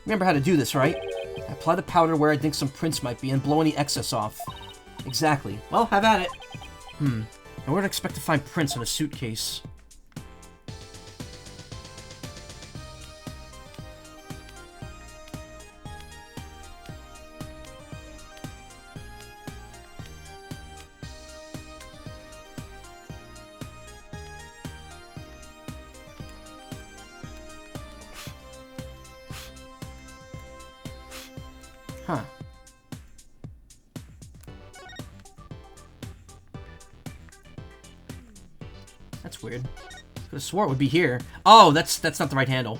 Remember how to do this, right? I apply the powder where I think some prints might be and blow any excess off. Exactly. Well, have at it. I wouldn't expect to find prints on a suitcase. Huh. That's weird. Could have swore it would be here. Oh, that's not the right handle.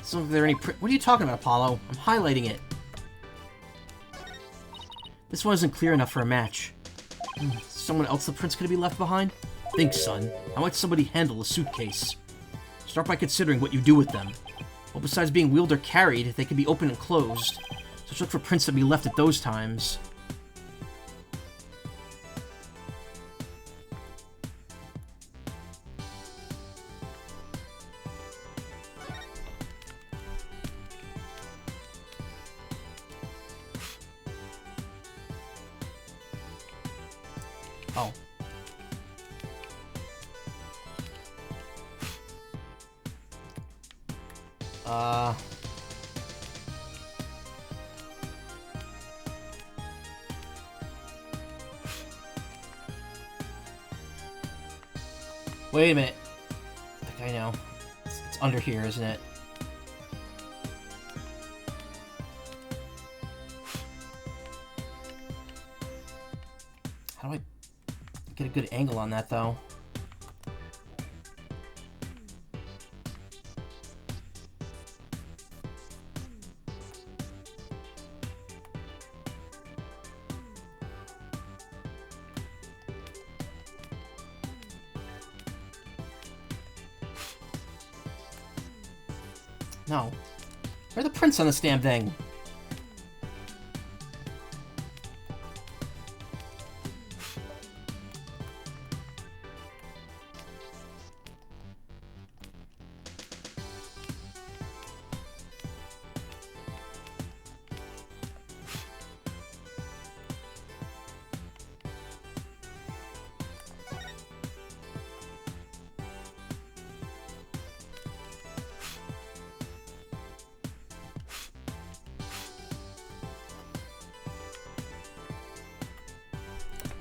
So if there are any what are you talking about, Apollo? I'm highlighting it. This one isn't clear enough for a match. Someone else the print's gonna be left behind? Think, son. How might somebody handle a suitcase? Start by considering what you do with them. Well, besides being wheeled or carried, they can be opened and closed. So look for prints to be left at those times. Oh. Wait a minute. I think I know. It's under here, isn't it? How do I get a good angle on that, though? No. Where are the prints on this damn thing?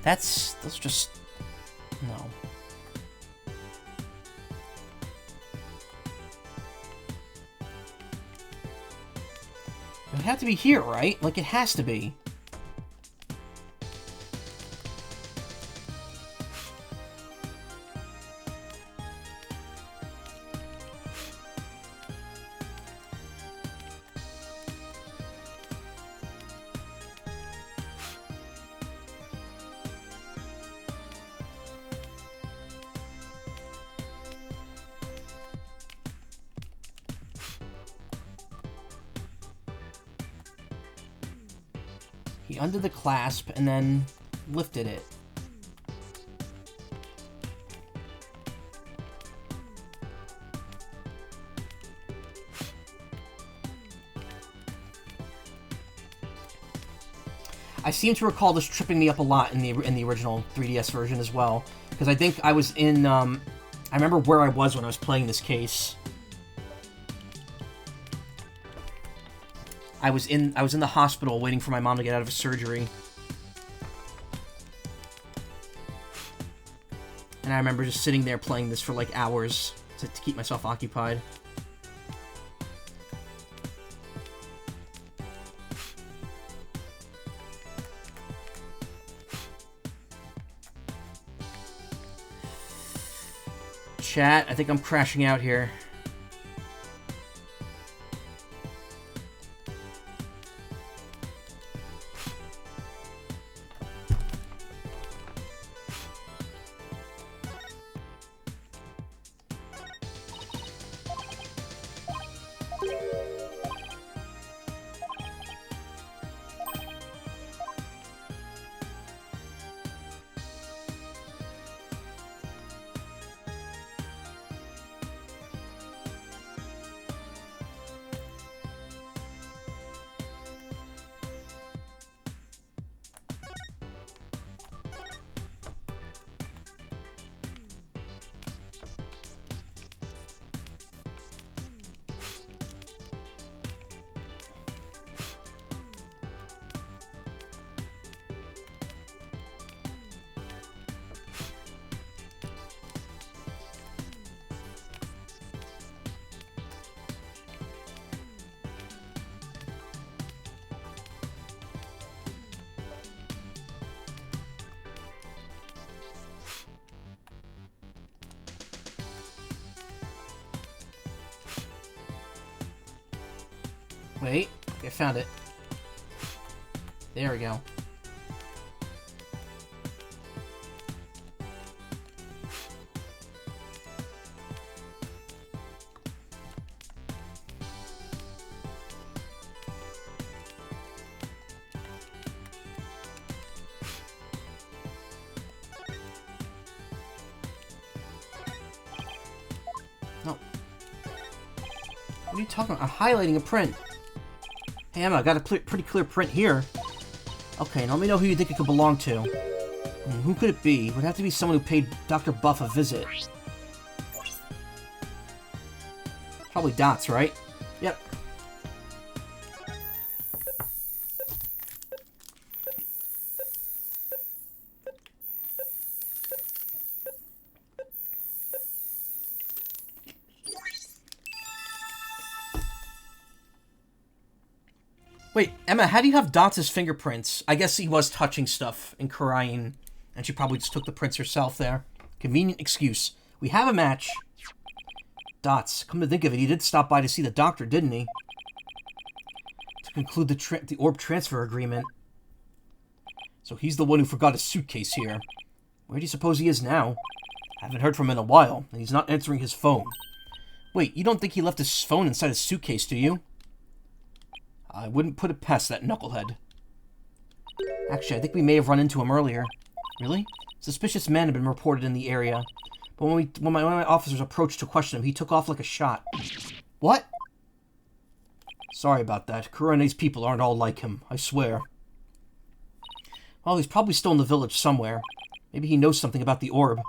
That's just... no. It would have to be here, right? Like, it has to be. He undid the clasp and then lifted it. I seem to recall this tripping me up a lot in the original 3DS version as well, because I think I was in I remember where I was when I was playing this case. I was in the hospital waiting for my mom to get out of a surgery. And I remember just sitting there playing this for like hours to keep myself occupied. Chat, I think I'm crashing out here. Wait, I found it. There we go. No. What are you talking about? I'm highlighting a print. Hey, Emma, I got a pretty clear print here. Okay, now let me know who you think it could belong to. Who could it be? It would have to be someone who paid Dr. Buff a visit. Probably Dots, right? Yep. Wait, Emma, how do you have Dots' fingerprints? I guess he was touching stuff in Karain, and she probably just took the prints herself there. Convenient excuse. We have a match. Dots, come to think of it, he did stop by to see the doctor, didn't he? To conclude the orb transfer agreement. So he's the one who forgot his suitcase here. Where do you suppose he is now? Haven't heard from him in a while, and he's not answering his phone. Wait, you don't think he left his phone inside his suitcase, do you? I wouldn't put it past that knucklehead. Actually, I think we may have run into him earlier. Really? Suspicious men have been reported in the area. But when one of my officers approached to question him, he took off like a shot. What? Sorry about that. Kurene's people aren't all like him, I swear. Well, he's probably still in the village somewhere. Maybe he knows something about the orb.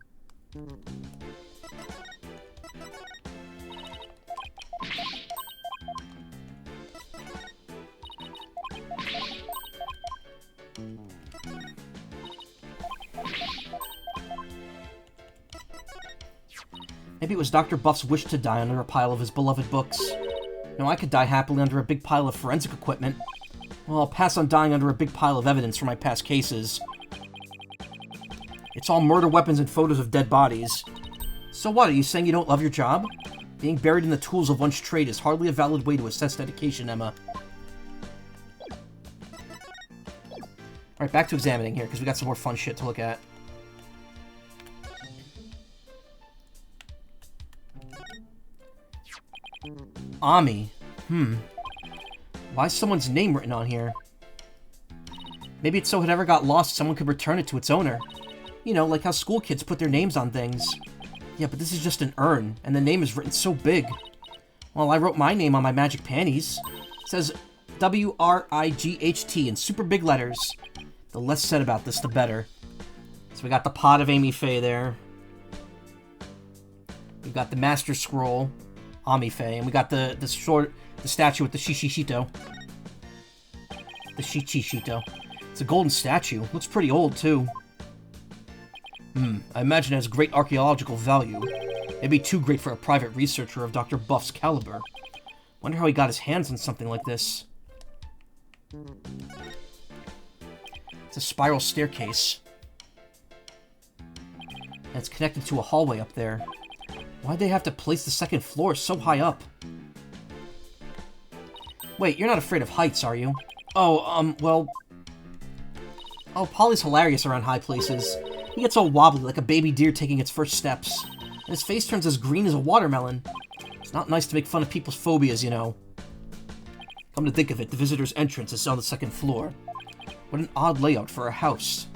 Maybe it was Dr. Buff's wish to die under a pile of his beloved books. No, I could die happily under a big pile of forensic equipment. Well, I'll pass on dying under a big pile of evidence from my past cases. It's all murder weapons and photos of dead bodies. So what, are you saying you don't love your job? Being buried in the tools of one's trade is hardly a valid way to assess dedication, Emma. Alright, back to examining here, because we got some more fun shit to look at. Ami. Why is someone's name written on here? Maybe it's so it ever got lost, someone could return it to its owner. You know, like how school kids put their names on things. Yeah, but this is just an urn, and the name is written so big. Well, I wrote my name on my magic panties. It says W-R-I-G-H-T in super big letters. The less said about this, the better. So we got the pot of Amy Faye there. We've got the Master Scroll, Ami Faye, and we got the statue with the Shishishito. The Shichishito. It's a golden statue. Looks pretty old, too. I imagine it has great archaeological value. Maybe too great for a private researcher of Dr. Buff's caliber. Wonder how he got his hands on something like this. It's a spiral staircase. And it's connected to a hallway up there. Why'd they have to place the second floor so high up? Wait, you're not afraid of heights, are you? Oh, well... Oh, Polly's hilarious around high places. He gets all wobbly like a baby deer taking its first steps. And his face turns as green as a watermelon. It's not nice to make fun of people's phobias, you know. Come to think of it, the visitor's entrance is on the second floor. What an odd layout for a house.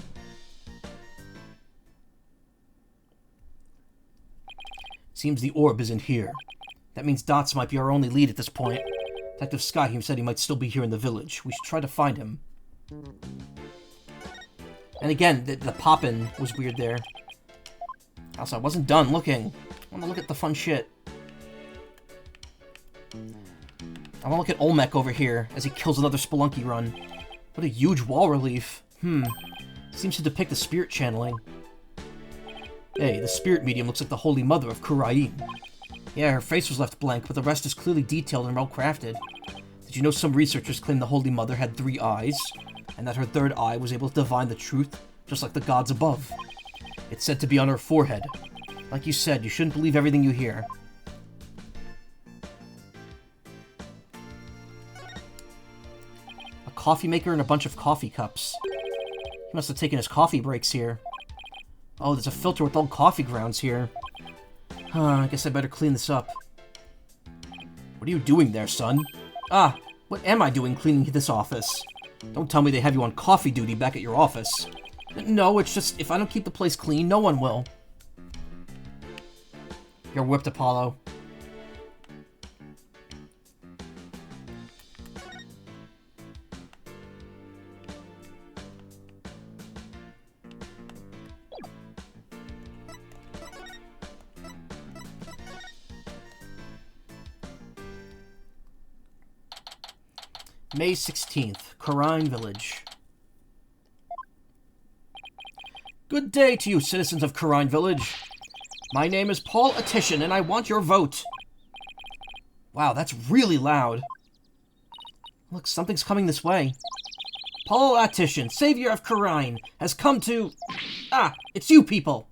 Seems the orb isn't here. That means Dots might be our only lead at this point. Detective Skyheim said he might still be here in the village. We should try to find him. And again, the poppin' was weird there. Also, I wasn't done looking. I want to look at the fun shit. I want to look at Olmec over here as he kills another Spelunky run. What a huge wall relief. Seems to depict the spirit channeling. Hey, the spirit medium looks like the Holy Mother of Kurain. Yeah, her face was left blank, but the rest is clearly detailed and well crafted. Did you know some researchers claim the Holy Mother had 3 eyes? And that her third eye was able to divine the truth, just like the gods above. It's said to be on her forehead. Like you said, you shouldn't believe everything you hear. A coffee maker and a bunch of coffee cups. He must have taken his coffee breaks here. Oh, there's a filter with old coffee grounds here. I guess I better clean this up. What are you doing there, son? Ah, what am I doing cleaning this office? Don't tell me they have you on coffee duty back at your office. No, it's just, if I don't keep the place clean, no one will. You're whipped, Apollo. May 16th, Karain Village. Good day to you, citizens of Karain Village. My name is Paul Attition, and I want your vote. Wow, that's really loud. Look, something's coming this way. Politician, savior of Khura'in, has come to... Ah, it's you people!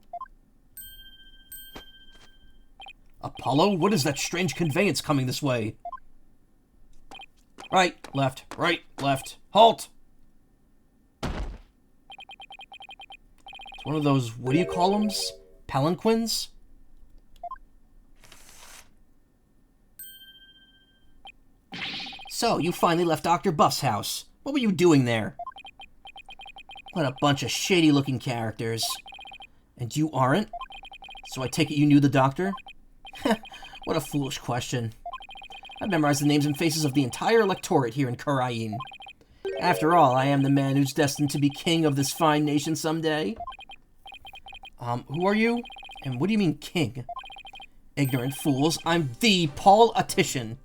Apollo, what is that strange conveyance coming this way? Right, left, halt! It's one of those, what do you call them? Palanquins? So, you finally left Dr. Buff's house. What were you doing there? What a bunch of shady-looking characters. And you aren't? So I take it you knew the doctor? What a foolish question. I've memorized the names and faces of the entire electorate here in Khura'in. After all, I am the man who's destined to be king of this fine nation someday. Who are you? And what do you mean, king? Ignorant fools, I'm the politician.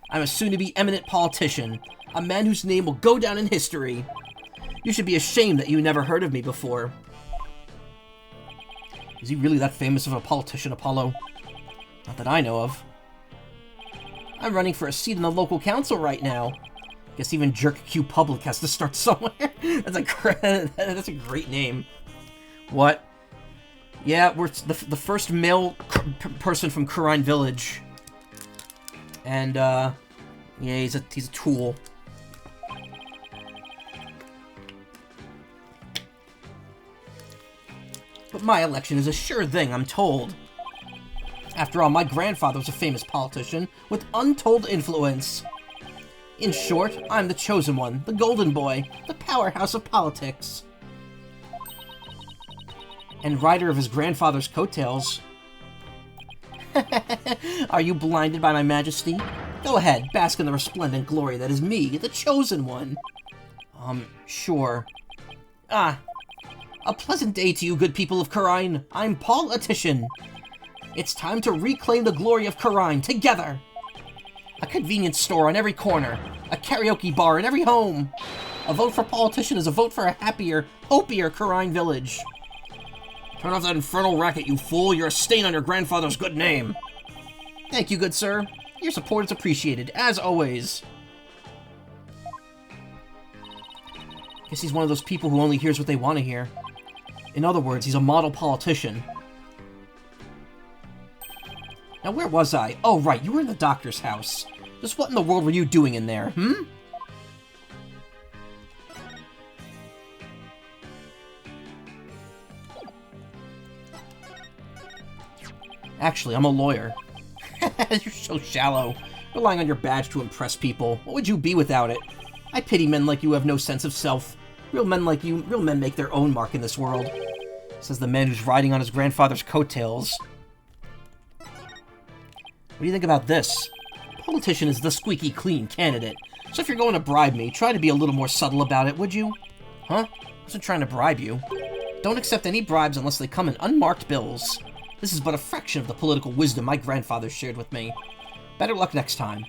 I'm a soon-to-be eminent politician, a man whose name will go down in history. You should be ashamed that you never heard of me before. Is he really that famous of a politician, Apollo? Not that I know of. I'm running for a seat in the local council right now. Guess even Jerk Q Public has to start somewhere. That's a great name. What? Yeah, we're the first male person from Khura'in Village. And, yeah, he's a tool. But my election is a sure thing, I'm told. After all, my grandfather was a famous politician with untold influence. In short, I'm the chosen one, the golden boy, the powerhouse of politics. And rider of his grandfather's coattails. Are you blinded by my majesty? Go ahead, bask in the resplendent glory that is me, the chosen one. Sure. Ah, a pleasant day to you, good people of Khura'in. I'm politician. It's time to reclaim the glory of Khura'in together. A convenience store on every corner, a karaoke bar in every home. A vote for politician is a vote for a happier, hopier Khura'in village. Turn off that infernal racket, you fool. You're a stain on your grandfather's good name. Thank you, good sir. Your support is appreciated, as always. Guess he's one of those people who only hears what they want to hear. In other words, he's a model politician. Now, where was I? Oh, right, you were in the doctor's house. Just what in the world were you doing in there, hmm? Actually, I'm a lawyer. You're so shallow. Relying on your badge to impress people. What would you be without it? I pity men like you who have no sense of self. Real men like you, real men make their own mark in this world. Says the man who's riding on his grandfather's coattails. What do you think about this? Politician is the squeaky clean candidate. So if you're going to bribe me, try to be a little more subtle about it, would you? Huh? I wasn't trying to bribe you. Don't accept any bribes unless they come in unmarked bills. This is but a fraction of the political wisdom my grandfather shared with me. Better luck next time.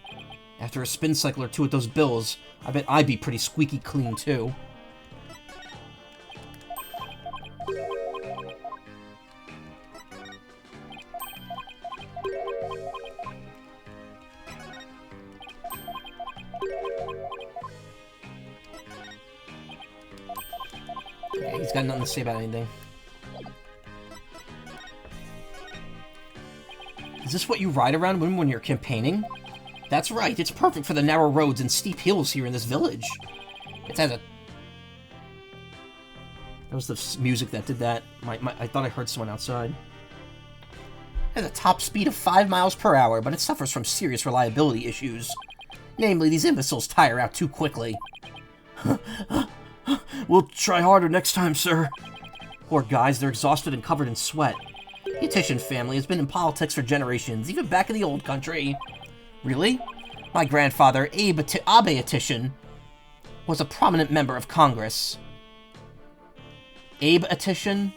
After a spin cycle or two with those bills, I bet I'd be pretty squeaky clean too. Okay, he's got nothing to say about anything. Is this what you ride around when you're campaigning? That's right, it's perfect for the narrow roads and steep hills here in this village. It has a... That was the music that did that. I thought I heard someone outside. It has a top speed of 5 miles per hour, but it suffers from serious reliability issues. Namely, these imbeciles tire out too quickly. We'll try harder next time, sir. Poor guys, they're exhausted and covered in sweat. The Titian family has been in politics for generations, even back in the old country. Really? My grandfather, Abe Titian, was a prominent member of Congress. Abe Titian?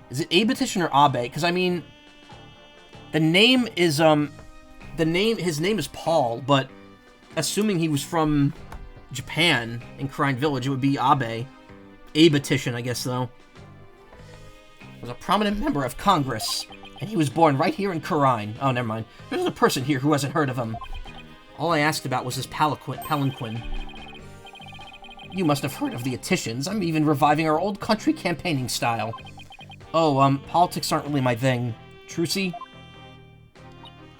Is it Abe Titian or Abe? Because, I mean, the name is, his name is Paul, but assuming he was from Japan, in Khura'in Village, it would be Abe. Abe Titian, I guess, though. Was a prominent member of Congress, and he was born right here in Khura'in. Oh, never mind. There's a person here who hasn't heard of him. All I asked about was his palanquin. You must have heard of the Attitians. I'm even reviving our old country campaigning style. Oh, politics aren't really my thing. Trucy?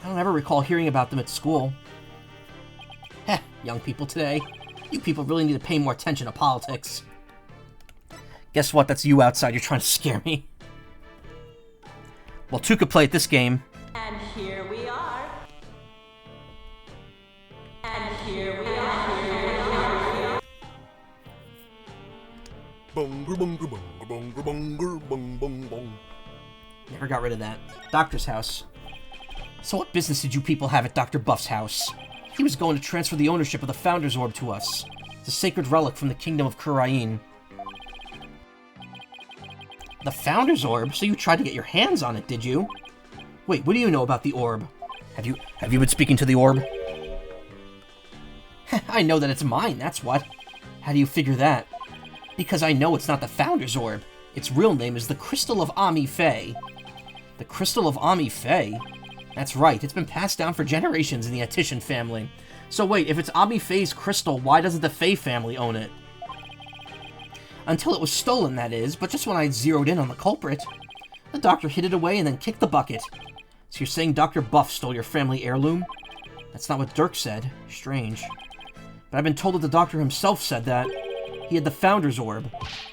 I don't ever recall hearing about them at school. Heh, young people today. You people really need to pay more attention to politics. Guess what? That's you outside. You're trying to scare me. Well, two could play at this game. And here we are. And here we are. Bunger, bunger, bunger, bunger, bunger, bung, bung, bung. Never got rid of that. Doctor's house. So what business did you people have at Dr. Buff's house? He was going to transfer the ownership of the Founder's Orb to us. It's a sacred relic from the kingdom of Kurain. The Founder's Orb? So you tried to get your hands on it, did you? Wait, what do you know about the orb? Have you been speaking to the orb? I know that it's mine, that's what. How do you figure that? Because I know it's not the Founder's Orb. Its real name is the Crystal of Ami Fey. The Crystal of Ami Fey? That's right, it's been passed down for generations in the Attitian family. So wait, if it's Ami Fey's crystal, why doesn't the Fey family own it? Until it was stolen, that is, but just when I had zeroed in on the culprit. The doctor hid it away and then kicked the bucket. So you're saying Dr. Buff stole your family heirloom? That's not what Dirk said. Strange. But I've been told that the doctor himself said that. He had the Founder's Orb.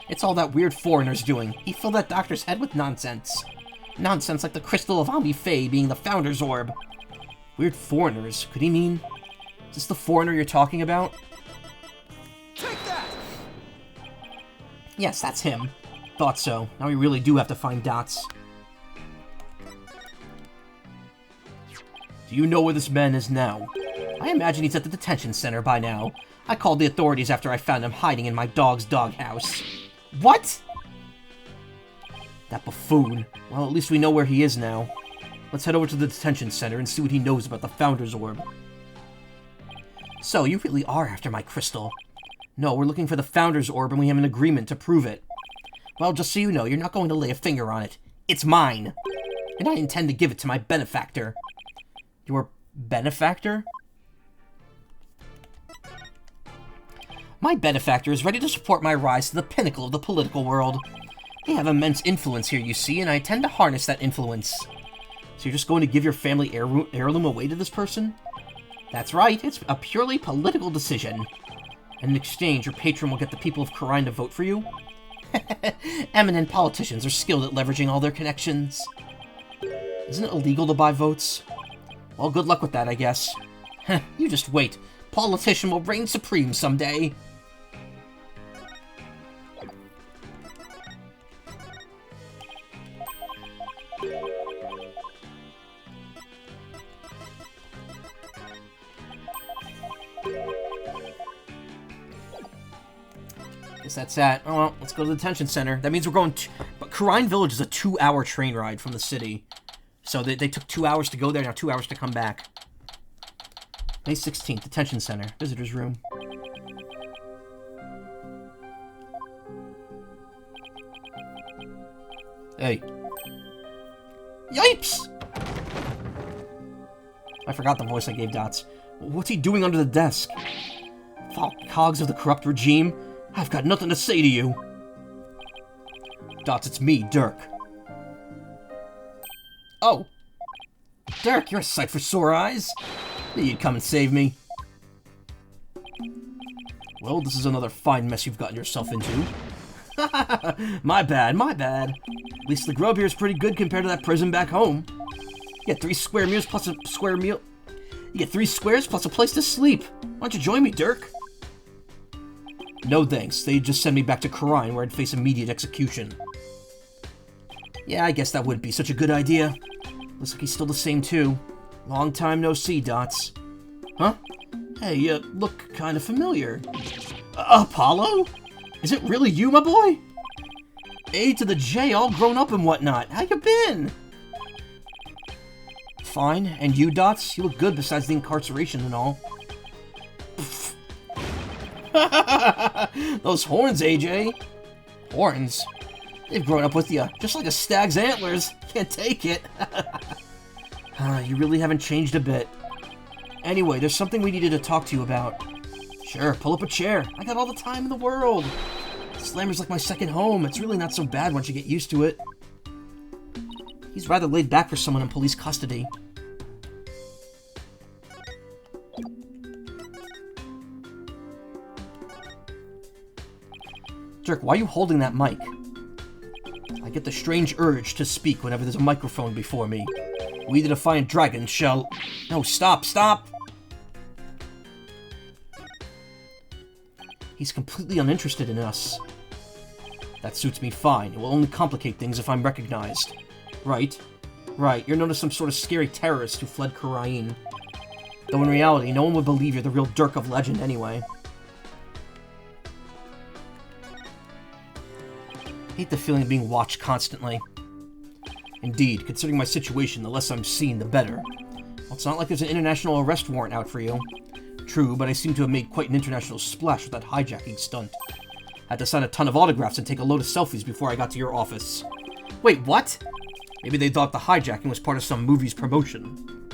It's all that weird foreigner's doing. He filled that doctor's head with nonsense. Nonsense like the Crystal of Ami Fey being the Founder's Orb. Weird foreigners? Could he mean... Is this the foreigner you're talking about? Take that! Yes, that's him. Thought so. Now we really do have to find Dots. Do you know where this man is now? I imagine he's at the detention center by now. I called the authorities after I found him hiding in my dog's doghouse. What? That buffoon. Well, at least we know where he is now. Let's head over to the detention center and see what he knows about the Founder's Orb. So, you really are after my crystal. No, we're looking for the Founder's Orb and we have an agreement to prove it. Well, just so you know, you're not going to lay a finger on it. It's mine. And I intend to give it to my benefactor. Your benefactor? My benefactor is ready to support my rise to the pinnacle of the political world. They have immense influence here, you see, and I intend to harness that influence. So you're just going to give your family heirloom away to this person? That's right, it's a purely political decision. And in exchange, your patron will get the people of Kurain to vote for you? Eminent politicians are skilled at leveraging all their connections. Isn't it illegal to buy votes? Well, good luck with that, I guess. You just wait. Politician will reign supreme someday. Guess that's that. Oh, well, let's go to the detention center. That means we're going but Kurain Village is a 2-hour train ride from the city. So they took 2 hours to go there, now 2 hours to come back. May 16th, detention center, visitor's room. Hey. Yipes! I forgot the voice I gave Dots. What's he doing under the desk? Foul cogs of the corrupt regime? I've got nothing to say to you. Dots, it's me, Dirk. Oh. Dirk, you're a sight for sore eyes. Knew you'd come and save me. Well, this is another fine mess you've gotten yourself into. My bad, my bad. At least the grub here is pretty good compared to that prison back home. You get 3 square meals plus a square meal. You get 3 squares plus a place to sleep. Why don't you join me, Dirk? No thanks. They'd just send me back to Kurain where I'd face immediate execution. Yeah, I guess that wouldn't be such a good idea. Looks like he's still the same too. Long time no see, Dots. Huh? Hey, you look kind of familiar. Apollo? Is it really you, my boy? A to the J, all grown up and whatnot. How you been? Fine. And you, Dots? You look good besides the incarceration and all. Those horns, AJ. Horns? They've grown up with you, just like a stag's antlers. Can't take it. You really haven't changed a bit. Anyway, there's something we needed to talk to you about. Sure, pull up a chair. I got all the time in the world. Slammer's like my second home. It's really not so bad once you get used to it. He's rather laid back for someone in police custody. Dirk, why are you holding that mic? I get the strange urge to speak whenever there's a microphone before me. We the defiant dragon shall... No, stop, stop! He's completely uninterested in us. That suits me fine. It will only complicate things if I'm recognized. Right? Right, you're known as some sort of scary terrorist who fled Karain. Though in reality, no one would believe you're the real Dirk of legend anyway. Hate the feeling of being watched constantly. Indeed, considering my situation, the less I'm seen, the better. Well, it's not like there's an international arrest warrant out for you. True, but I seem to have made quite an international splash with that hijacking stunt. Had to sign a ton of autographs and take a load of selfies before I got to your office. Wait, what? Maybe they thought the hijacking was part of some movie's promotion.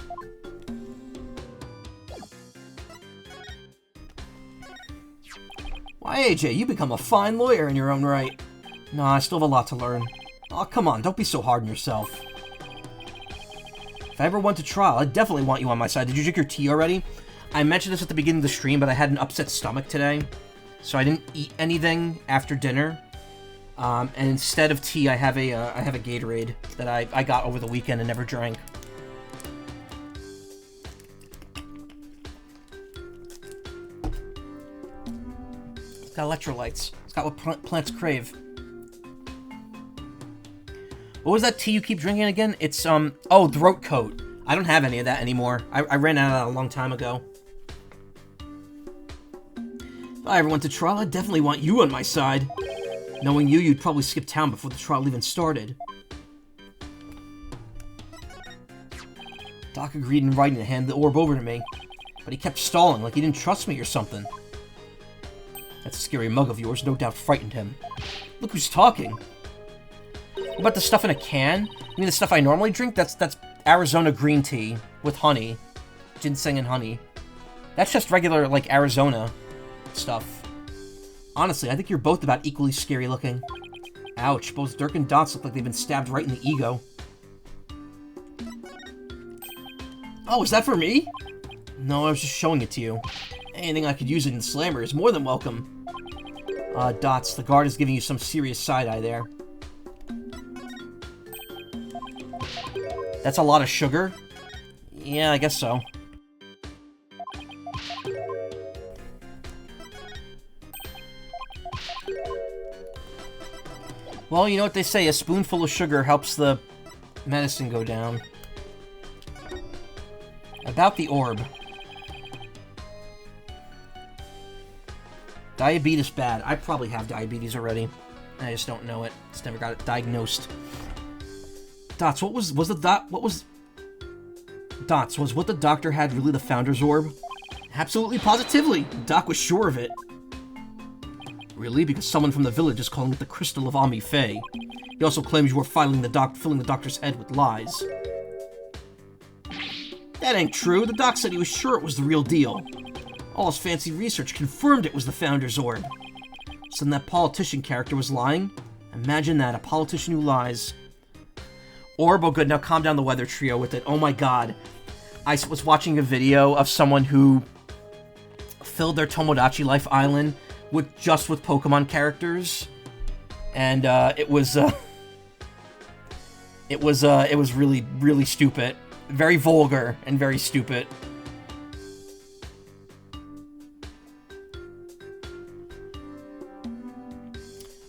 Why, AJ, you become a fine lawyer in your own right. Nah, I still have a lot to learn. Aw, come on, don't be so hard on yourself. If I ever went to trial, I'd definitely want you on my side. Did you drink your tea already? I mentioned this at the beginning of the stream, but I had an upset stomach today. So I didn't eat anything after dinner. And instead of tea, I have a Gatorade that I got over the weekend and never drank. It's got electrolytes. It's got what plants crave. What was that tea you keep drinking again? It's, oh, throat coat. I don't have any of that anymore. I ran out of that a long time ago. If I ever went to trial, I'd definitely want you on my side. Knowing you, you'd probably skip town before the trial even started. Doc agreed in writing to hand the orb over to me, but he kept stalling like he didn't trust me or something. That scary mug of yours no doubt frightened him. Look who's talking. What about the stuff in a can? You mean the stuff I normally drink? That's Arizona green tea with honey. Ginseng and honey. That's just regular, like, Arizona stuff. Honestly, I think you're both about equally scary looking. Ouch, both Dirk and Dots look like they've been stabbed right in the ego. Oh, is that for me? No, I was just showing it to you. Anything I could use it in Slammer is more than welcome. Dots, the guard is giving you some serious side-eye there. That's a lot of sugar? Yeah, I guess so. Well, you know what they say, a spoonful of sugar helps the medicine go down. About the orb. Diabetes bad. I probably have diabetes already. I just don't know it. Just never got it diagnosed. Dots, what was the Dots, was what the doctor had really the Founder's Orb? Absolutely, positively. Doc was sure of it. Really? Because someone from the village is calling it the Crystal of Ami Faye. He also claims you were filling the doctor's head with lies. That ain't true. The doc said he was sure it was the real deal. All his fancy research confirmed it was the Founder's Orb. So then that politician character was lying? Imagine that, a politician who lies. Orb, oh good, now calm down the weather trio with it. Oh my god. I was watching a video of someone who filled their Tomodachi Life Island with Pokemon characters. And it was really, really stupid. Very vulgar and very stupid.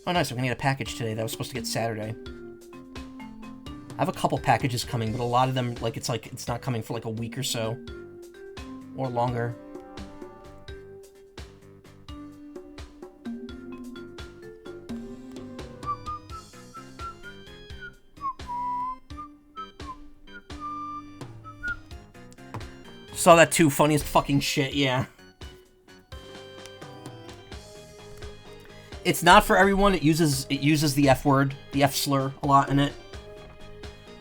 Oh nice, I'm gonna get a package today that I was supposed to get Saturday. I have a couple packages coming, but a lot of them, it's not coming for like a week or so. Or longer. Saw that too, funniest fucking shit, yeah. It's not for everyone, it uses the F word, the F slur a lot in it.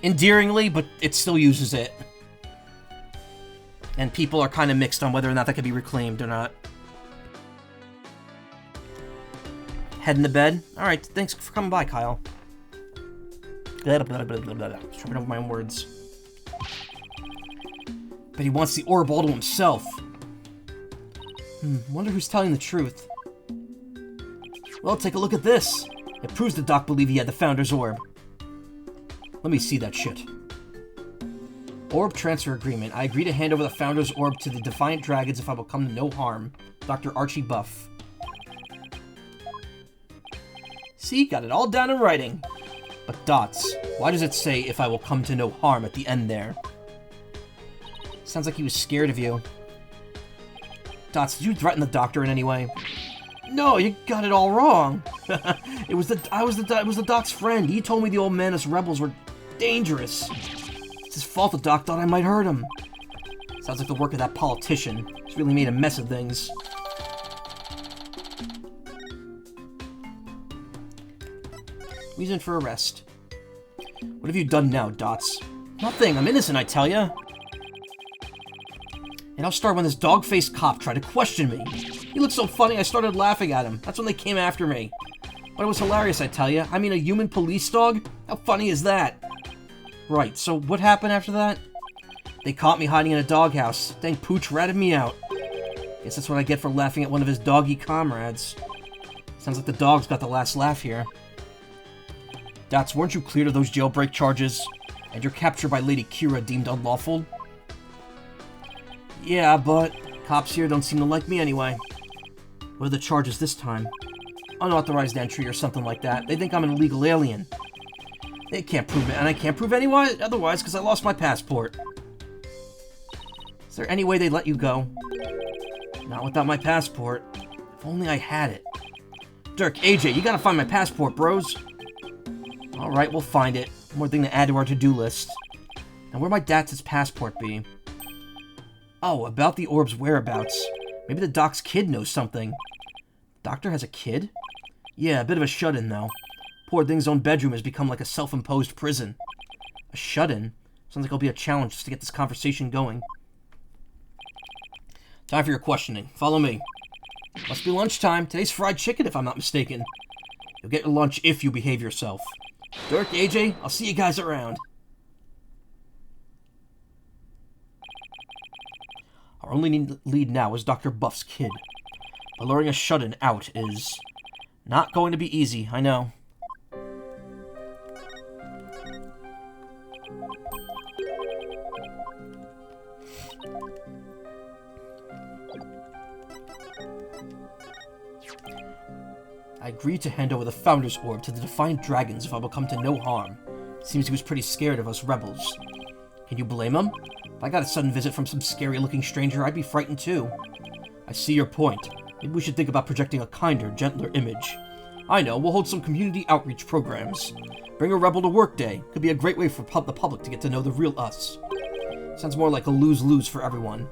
Endearingly, but it still uses it. And people are kind of mixed on whether or not that could be reclaimed or not. Heading to bed? Alright, thanks for coming by, Kyle. Tripping over my own words. But he wants the orb all to himself. Wonder who's telling the truth. Well, take a look at this. It proves the doc believed he had the Founder's Orb. Let me see that shit. Orb transfer agreement. I agree to hand over the Founder's Orb to the Defiant Dragons if I will come to no harm. Dr. Archie Buff. See, got it all down in writing. But Dots, why does it say if I will come to no harm at the end there? Sounds like he was scared of you. Dots, did you threaten the doctor in any way? No, you got it all wrong. I was the Doc's friend. He told me the old Manus rebels were dangerous. It's his fault the Doc thought I might hurt him. Sounds like the work of that politician. He's really made a mess of things. Reason for arrest. What have you done now, Dots? Nothing. I'm innocent, I tell ya. It all started when this dog-faced cop tried to question me. He looked so funny, I started laughing at him. That's when they came after me. But it was hilarious, I tell ya. I mean, a human police dog? How funny is that? Right, so what happened after that? They caught me hiding in a doghouse. Then Pooch ratted me out. Guess that's what I get for laughing at one of his doggy comrades. Sounds like the dog's got the last laugh here. Dots, weren't you cleared of those jailbreak charges? And your capture by Lady Kira deemed unlawful? Yeah, but cops here don't seem to like me anyway. What are the charges this time? Unauthorized entry or something like that. They think I'm an illegal alien. They can't prove it, and I can't prove anyone otherwise because I lost my passport. Is there any way they'd let you go? Not without my passport. If only I had it. Dirk, AJ, you gotta find my passport, bros. Alright, we'll find it. One more thing to add to our to-do list. Now, where might Dats's passport be? Oh, about the orb's whereabouts. Maybe the doc's kid knows something. Doctor has a kid? Yeah, a bit of a shut-in, though. Poor thing's own bedroom has become like a self-imposed prison. A shut-in? Sounds like it'll be a challenge just to get this conversation going. Time for your questioning. Follow me. Must be lunchtime. Today's fried chicken, if I'm not mistaken. You'll get your lunch if you behave yourself. Dirk, AJ, I'll see you guys around. Our only lead now is Dr. Buff's kid. But luring a shut-in out is not going to be easy, I know. I agreed to hand over the Founder's Orb to the Defiant Dragons if I will come to no harm. Seems he was pretty scared of us rebels. Can you blame him? If I got a sudden visit from some scary-looking stranger, I'd be frightened too. I see your point. Maybe we should think about projecting a kinder, gentler image. I know, we'll hold some community outreach programs. Bring a rebel to work day. Could be a great way for the public to get to know the real us. Sounds more like a lose-lose for everyone.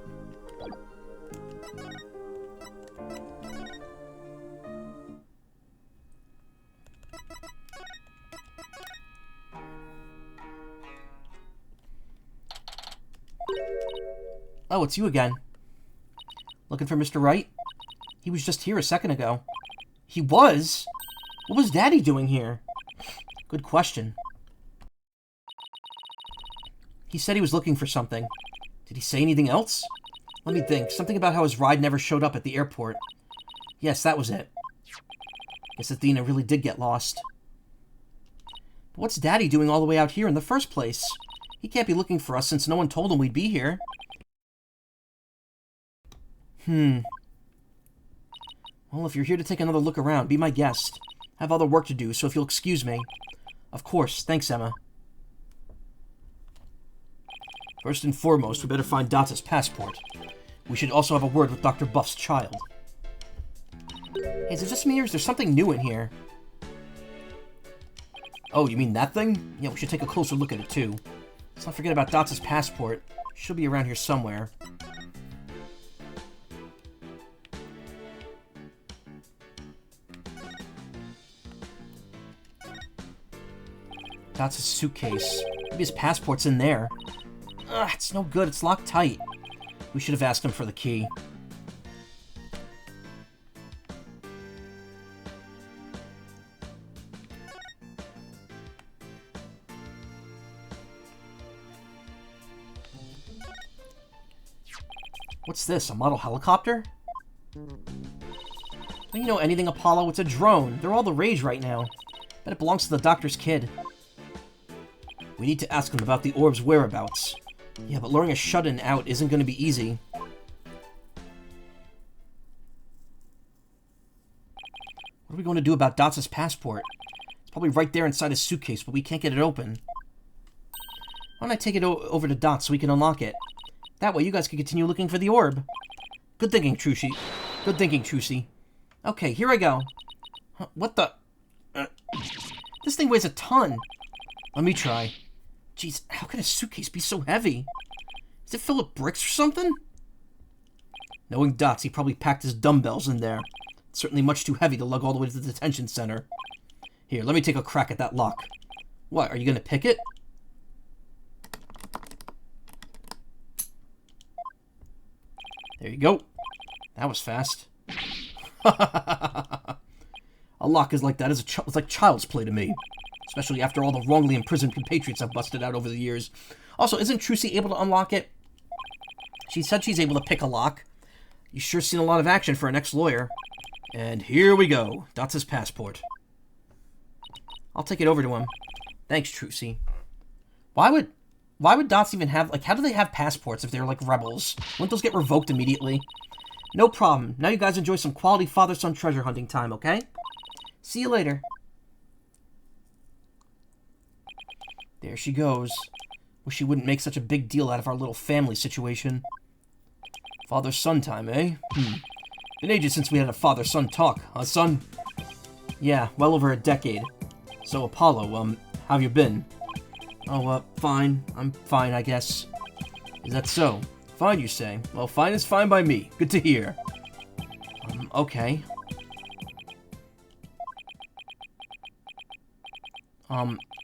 Oh, it's you again. Looking for Mr. Wright? He was just here a second ago. He was? What was Daddy doing here? Good question. He said he was looking for something. Did he say anything else? Let me think. Something about how his ride never showed up at the airport. Yes, that was it. Guess Athena really did get lost. But what's Daddy doing all the way out here in the first place? He can't be looking for us since no one told him we'd be here. Well, if you're here to take another look around, be my guest. I have other work to do, so if you'll excuse me. Of course. Thanks, Emma. First and foremost, we better find Dots' passport. We should also have a word with Dr. Buff's child. Hey, is it just me or is there something new in here? Oh, you mean that thing? Yeah, we should take a closer look at it, too. Let's not forget about Dots' passport. She'll be around here somewhere. Dots' suitcase. Maybe his passport's in there. Ugh, it's no good. It's locked tight. We should have asked him for the key. What's this, a model helicopter? Don't you know anything, Apollo? It's a drone. They're all the rage right now. Bet it belongs to the doctor's kid. We need to ask him about the orb's whereabouts. Yeah, but luring a shut-in out isn't going to be easy. What are we going to do about Dots' passport? It's probably right there inside his suitcase, but we can't get it open. Why don't I take it over to Dots so we can unlock it? That way you guys can continue looking for the orb. Good thinking, Trucy. Good thinking, Trucy. Okay, here I go. Huh, what the... This thing weighs a ton. Let me try. Jeez, how can a suitcase be so heavy? Is it filled with bricks or something? Knowing Dots, he probably packed his dumbbells in there. It's certainly much too heavy to lug all the way to the detention center. Here, let me take a crack at that lock. What, are you gonna pick it? There you go. That was fast. A lock is like that is like child's play to me. Especially after all the wrongly imprisoned compatriots I've busted out over the years. Also, isn't Trucy able to unlock it? She said she's able to pick a lock. You sure seen a lot of action for an ex-lawyer. And here we go. Dots' passport. I'll take it over to him. Thanks, Trucy. Why would Dots even have, like, how do they have passports if they're, like, rebels? Wouldn't those get revoked immediately? No problem. Now you guys enjoy some quality father-son treasure hunting time, okay? See you later. There she goes. Wish she wouldn't make such a big deal out of our little family situation. Father-son time, eh? Been ages since we had a father-son talk, huh, son? Yeah, well over a decade. So, Apollo, how've you been? Oh, fine. I'm fine, I guess. Is that so? Fine, you say? Well, fine is fine by me. Good to hear. Okay.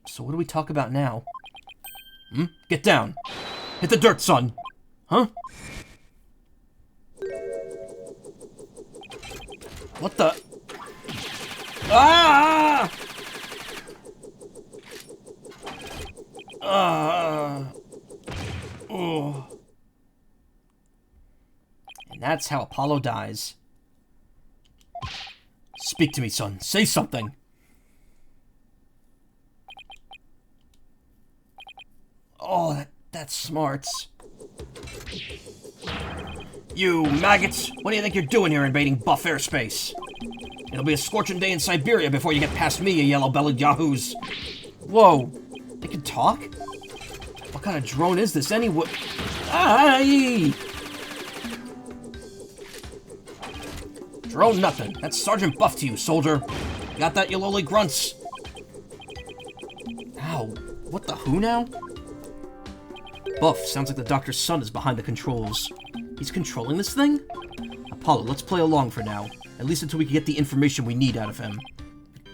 So what do we talk about now? Get down! Hit the dirt, son! Huh? What the? Ah! Oh. And that's how Apollo dies. Speak to me, son. Say something. Oh, that's smarts. You maggots! What do you think you're doing here invading buff airspace? It'll be a scorching day in Siberia before you get past me, you yellow-bellied yahoos. Whoa. They can talk? What kind of drone is this anyway? Aye! Drone nothing. That's Sergeant Buff to you, soldier. Got that, you lowly grunts? Ow. What the who now? Buff, sounds like the doctor's son is behind the controls. He's controlling this thing? Apollo, let's play along for now. At least until we can get the information we need out of him.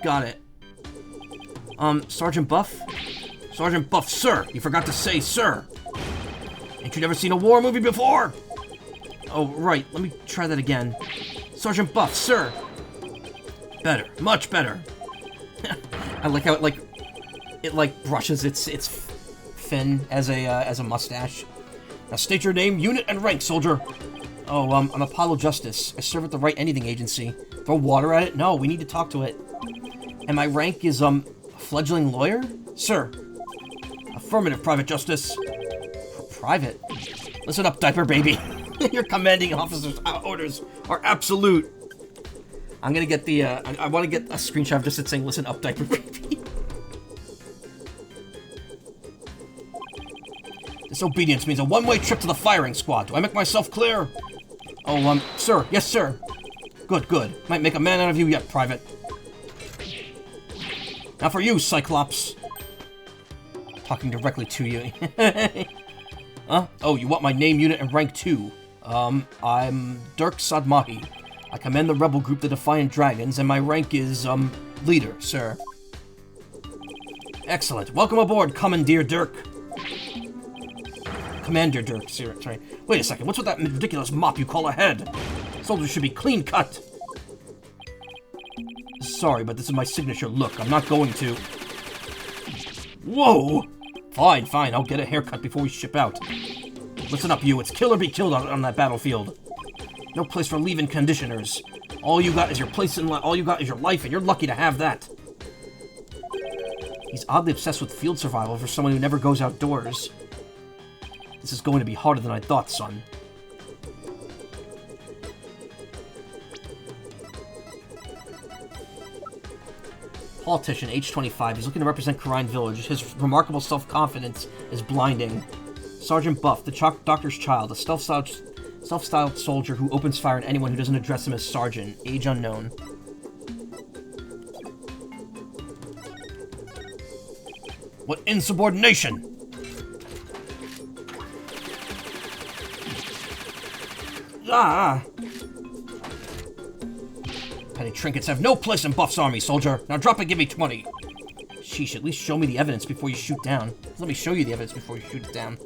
Got it. Sergeant Buff? Sergeant Buff, sir! You forgot to say sir! Ain't you never seen a war movie before? Oh, right. Let me try that again. Sergeant Buff, sir! Better. Much better. I like how it brushes its fin as a mustache. Now state your name, unit, and rank, soldier. Oh, I'm Apollo Justice. I serve at the Wright Anything Agency. Throw water at it? No, we need to talk to it. And my rank is, fledgling lawyer? Sir. Affirmative, Private Justice. Private? Listen up, diaper baby. Your commanding officer's orders are absolute. I'm gonna get the, I want to get a screenshot of just it saying, listen up, diaper baby. Disobedience means a one-way trip to the firing squad. Do I make myself clear? Oh, sir. Yes, sir. Good, good. Might make a man out of you yet, Private. Now for you, Cyclops. Talking directly to you. Huh? Oh, you want my name, unit, and rank too? I'm Dirk Sadmahi. I command the rebel group, the Defiant Dragons, and my rank is, leader, sir. Excellent. Welcome aboard, Commandeer Dirk. Commander Dirk. Sorry. Wait a second, what's with that ridiculous mop you call a head? Soldiers should be clean cut. Sorry, but this is my signature look. I'm not going to... Whoa! Fine, I'll get a haircut before we ship out. Listen up, you. It's kill or be killed on that battlefield. No place for leave-in conditioners. All you got is your all you got is your life, and you're lucky to have that. He's oddly obsessed with field survival for someone who never goes outdoors. This is going to be harder than I thought, son. Politician, age 25. He's looking to represent Karine Village. His remarkable self-confidence is blinding. Sergeant Buff, the doctor's child, a self-styled soldier who opens fire on anyone who doesn't address him as Sergeant. Age unknown. What insubordination! Ah! Petty trinkets have no place in Buff's army, soldier. Now drop and give me 20. Sheesh, at least show me the evidence before you shoot down. Let me show you the evidence before you shoot it down.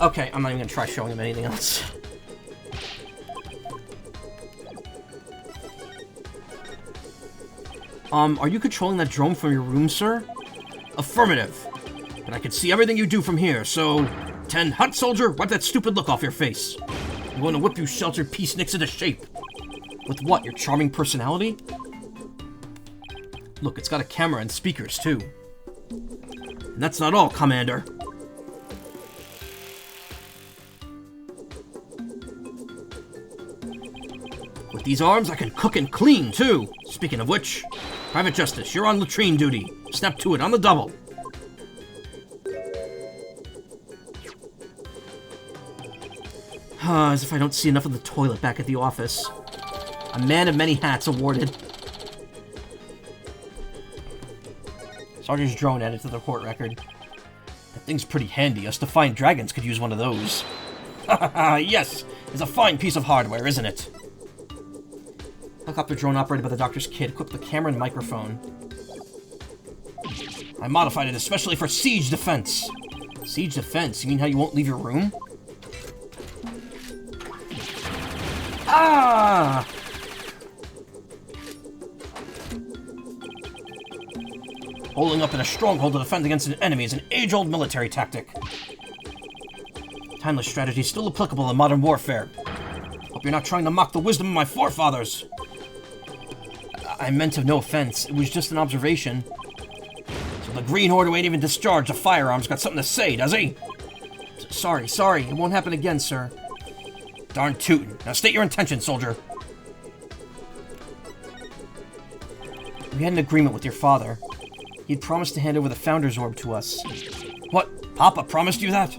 Okay, I'm not even gonna try showing him anything else. Are you controlling that drone from your room, sir? Affirmative. And I can see everything you do from here, so... 10, hot soldier, wipe that stupid look off your face. I'm going to whip you sheltered peaceniks into shape. With what, your charming personality? Look, it's got a camera and speakers, too. And that's not all, Commander. With these arms, I can cook and clean, too. Speaking of which, Private Justice, you're on latrine duty. Snap to it on the double. As if I don't see enough of the toilet back at the office. A man of many hats awarded. Sergeant's drone added to the court record. That thing's pretty handy. Us defiant dragons could use one of those. Yes! It's a fine piece of hardware, isn't it? Helicopter drone operated by the doctor's kid, equipped with a camera and microphone. I modified it especially for siege defense. Siege defense? You mean how you won't leave your room? Ah! Holding up in a stronghold to defend against an enemy is an age-old military tactic. Timeless strategy is still applicable in modern warfare. Hope you're not trying to mock the wisdom of my forefathers. I meant of no offense. It was just an observation. So the Green Horde who ain't even discharged a firearm's got something to say, does he? Sorry. It won't happen again, sir. Darn tootin'. Now state your intention, soldier. We had an agreement with your father. He had promised to hand over the Founder's Orb to us. What? Papa promised you that?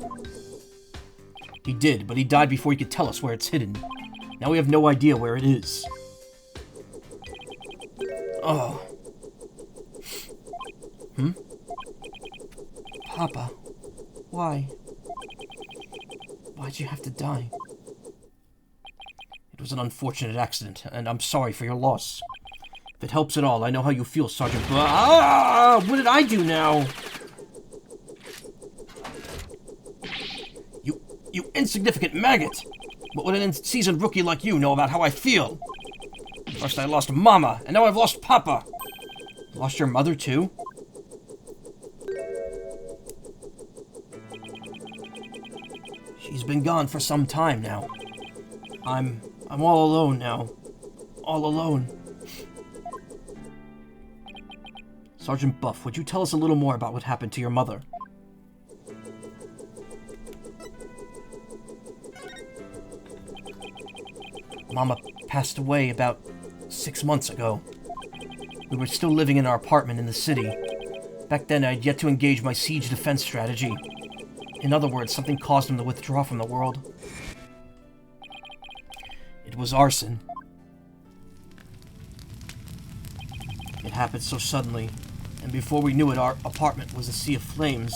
He did, but he died before he could tell us where it's hidden. Now we have no idea where it is. Oh. Papa. Why? Why'd you have to die? It was an unfortunate accident, and I'm sorry for your loss. If it helps at all, I know how you feel, Sergeant. Ah! What did I do now? You insignificant maggot! What would an in-seasoned rookie like you know about how I feel? First I lost Mama, and now I've lost Papa. Lost your mother, too? She's been gone for some time now. I'm all alone now. All alone. Sergeant Buff, would you tell us a little more about what happened to your mother? Mama passed away about 6 months ago. We were still living in our apartment in the city. Back then, I had yet to engage my siege defense strategy. In other words, something caused him to withdraw from the world. It was arson. It happened so suddenly, and before we knew it, our apartment was a sea of flames.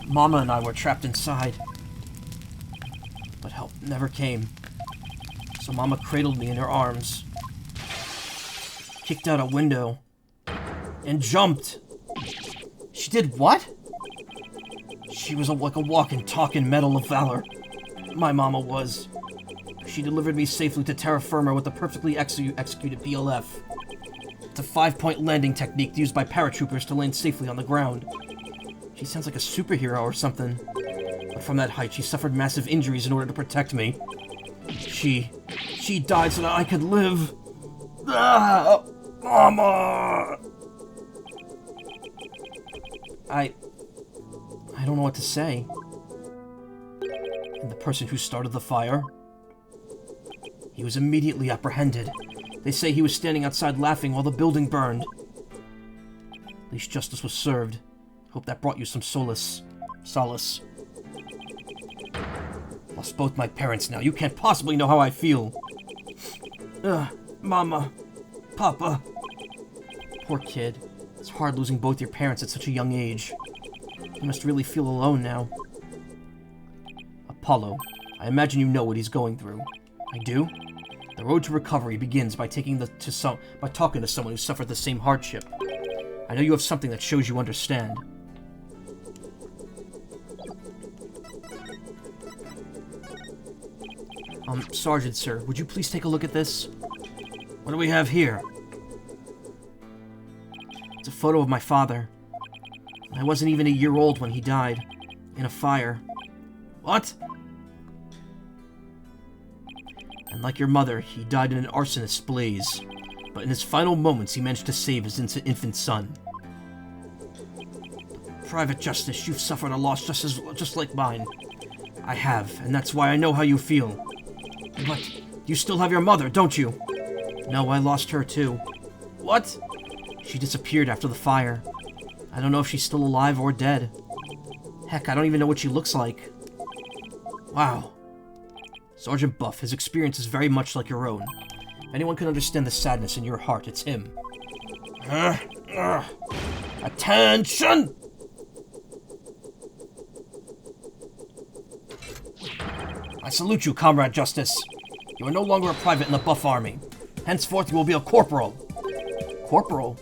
Mama and I were trapped inside. But help never came. So Mama cradled me in her arms. kicked out a window and jumped. She did what? She was like a walking, talking medal of valor. My mama was. She delivered me safely to terra firma with a perfectly executed PLF. It's a 5-point landing technique used by paratroopers to land safely on the ground. She sounds like a superhero or something. But from that height, she suffered massive injuries in order to protect me. She died so that I could live. Ah, Mama! I don't know what to say. And the person who started the fire? He was immediately apprehended. They say he was standing outside laughing while the building burned. At least justice was served. Hope that brought you some solace. Lost both my parents now. You can't possibly know how I feel. Mama. Papa. Poor kid. It's hard losing both your parents at such a young age. You must really feel alone now. Apollo, I imagine you know what he's going through. I do? The road to recovery begins by talking to someone who suffered the same hardship. I know you have something that shows you understand. Sergeant, sir, would you please take a look at this? What do we have here? It's a photo of my father. I wasn't even a year old when he died. In a fire. What? And like your mother, he died in an arsonist's blaze. But in his final moments, he managed to save his infant son. Private Justice, you've suffered a loss just like mine. I have, and that's why I know how you feel. But you still have your mother, don't you? No, I lost her too. What? She disappeared after the fire. I don't know if she's still alive or dead. Heck, I don't even know what she looks like. Wow. Sergeant Buff, his experience is very much like your own. If anyone can understand the sadness in your heart, it's him. Attention! I salute you, Comrade Justice. You are no longer a private in the Buff Army. Henceforth, you will be a corporal. Corporal?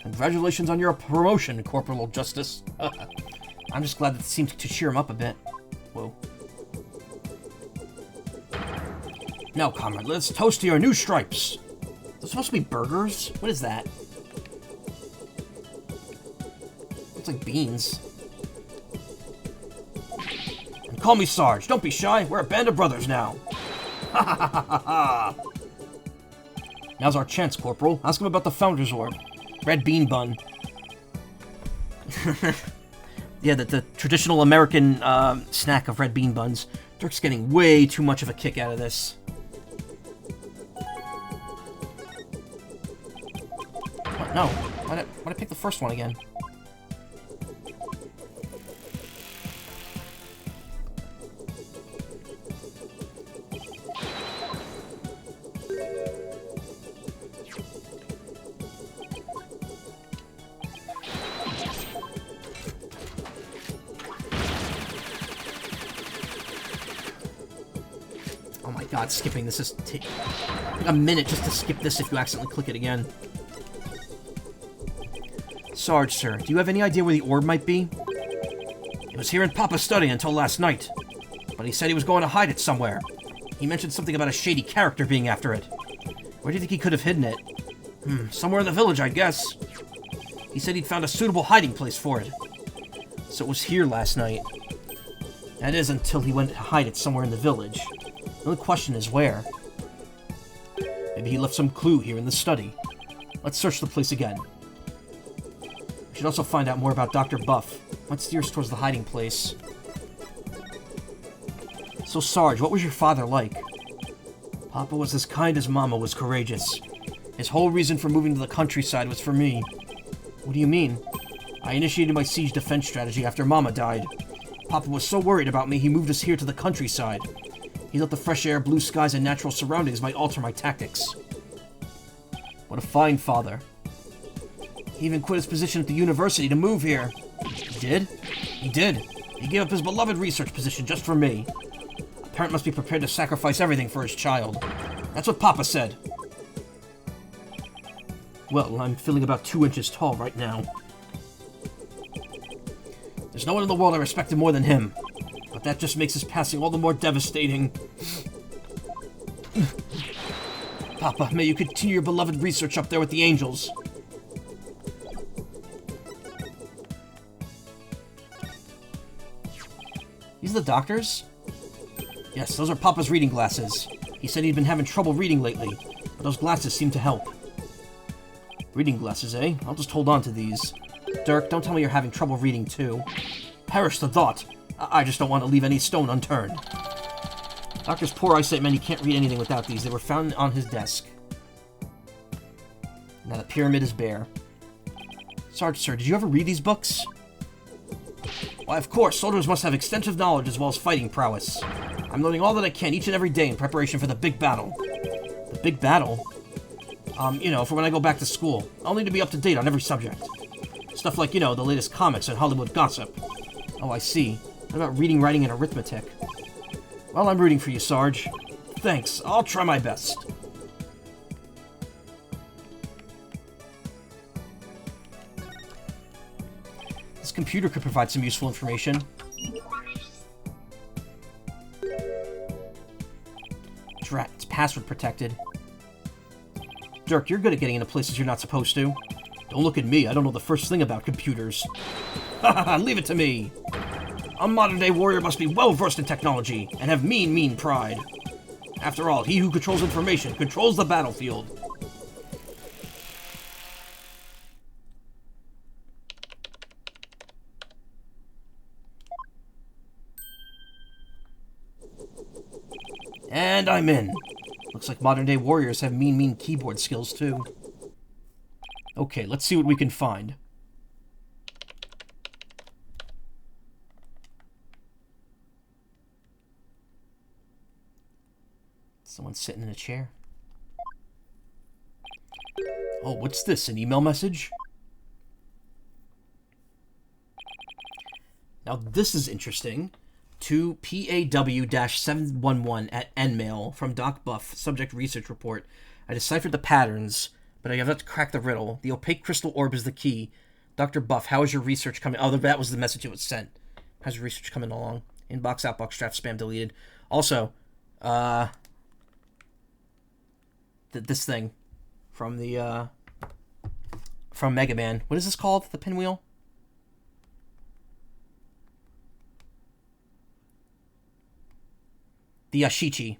Congratulations on your promotion, Corporal Justice. I'm just glad that it seemed to cheer him up a bit. Whoa. Now, comrade, let's toast to your new stripes. They're supposed to be burgers? What is that? Looks like beans. And call me Sarge. Don't be shy. We're a band of brothers now. Ha ha ha ha ha. Now's our chance, Corporal. Ask him about the Founder's Orb. Red bean bun. Yeah, the traditional American snack of red bean buns. Dirk's getting way too much of a kick out of this. What? No. Why'd I pick the first one again? God, skipping this is take a minute just to skip this if you accidentally click it again. Sarge, sir, do you have any idea where the orb might be? It was here in Papa's study until last night, but he said he was going to hide it somewhere. He mentioned something about a shady character being after it. Where do you think he could have hidden it? Somewhere in the village, I guess. He said he'd found a suitable hiding place for it. So it was here last night. That is, until he went to hide it somewhere in the village. The only question is where. Maybe he left some clue here in the study. Let's search the place again. We should also find out more about Dr. Buff. Let's steer us towards the hiding place. So, Sarge, what was your father like? Papa was as kind as Mama was courageous. His whole reason for moving to the countryside was for me. What do you mean? I initiated my siege defense strategy after Mama died. Papa was so worried about me, he moved us here to the countryside. He thought the fresh air, blue skies, and natural surroundings might alter my tactics. What a fine father. He even quit his position at the university to move here. He did? He did. He gave up his beloved research position just for me. A parent must be prepared to sacrifice everything for his child. That's what Papa said. Well, I'm feeling about 2 inches tall right now. There's no one in the world I respected more than him. But that just makes his passing all the more devastating. Papa, may you continue your beloved research up there with the angels. These are the doctors? Yes, those are Papa's reading glasses. He said he'd been having trouble reading lately, but those glasses seem to help. Reading glasses, eh? I'll just hold on to these. Dirk, don't tell me you're having trouble reading too. Perish the thought! I just don't want to leave any stone unturned. Doctor's poor eyesight meant he can't read anything without these. They were found on his desk. Now the pyramid is bare. Sarge, sir, did you ever read these books? Why, of course. Soldiers must have extensive knowledge as well as fighting prowess. I'm learning all that I can each and every day in preparation for the big battle. The big battle? You know, for when I go back to school. I'll need to be up to date on every subject. Stuff like, you know, the latest comics and Hollywood gossip. Oh, I see. What about reading, writing, and arithmetic? Well, I'm rooting for you, Sarge. Thanks. I'll try my best. This computer could provide some useful information. Drat, it's password protected. Dirk, you're good at getting into places you're not supposed to. Don't look at me, I don't know the first thing about computers. Haha, leave it to me! A modern-day warrior must be well-versed in technology, and have mean pride. After all, he who controls information controls the battlefield. And I'm in. Looks like modern-day warriors have mean keyboard skills, too. Okay, let's see what we can find. Someone's sitting in a chair. Oh, what's this? An email message? Now, this is interesting. To PAW-711 at Nmail from Doc Buff, subject research report. I deciphered the patterns, but I have not to crack the riddle. The opaque crystal orb is the key. Dr. Buff, how is your research coming? Oh, that was the message that was sent. How's your research coming along? Inbox, outbox, draft, spam, deleted. Also, this thing from the, from Mega Man. What is this called? The pinwheel? The Yashichi.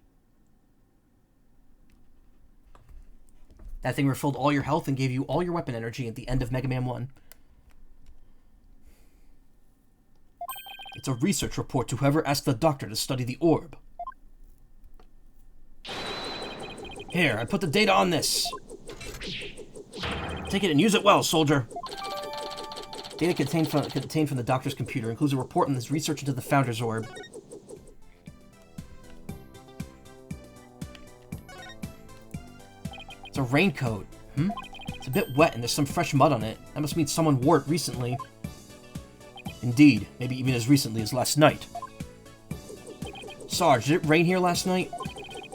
That thing refilled all your health and gave you all your weapon energy at the end of Mega Man 1. It's a research report to whoever asked the doctor to study the orb. Here, I put the data on this. Take it and use it well, soldier. Data contained from the doctor's computer includes a report on this research into the Founder's Orb. It's a raincoat. It's a bit wet and there's some fresh mud on it. That must mean someone wore it recently. Indeed, maybe even as recently as last night. Sarge, did it rain here last night?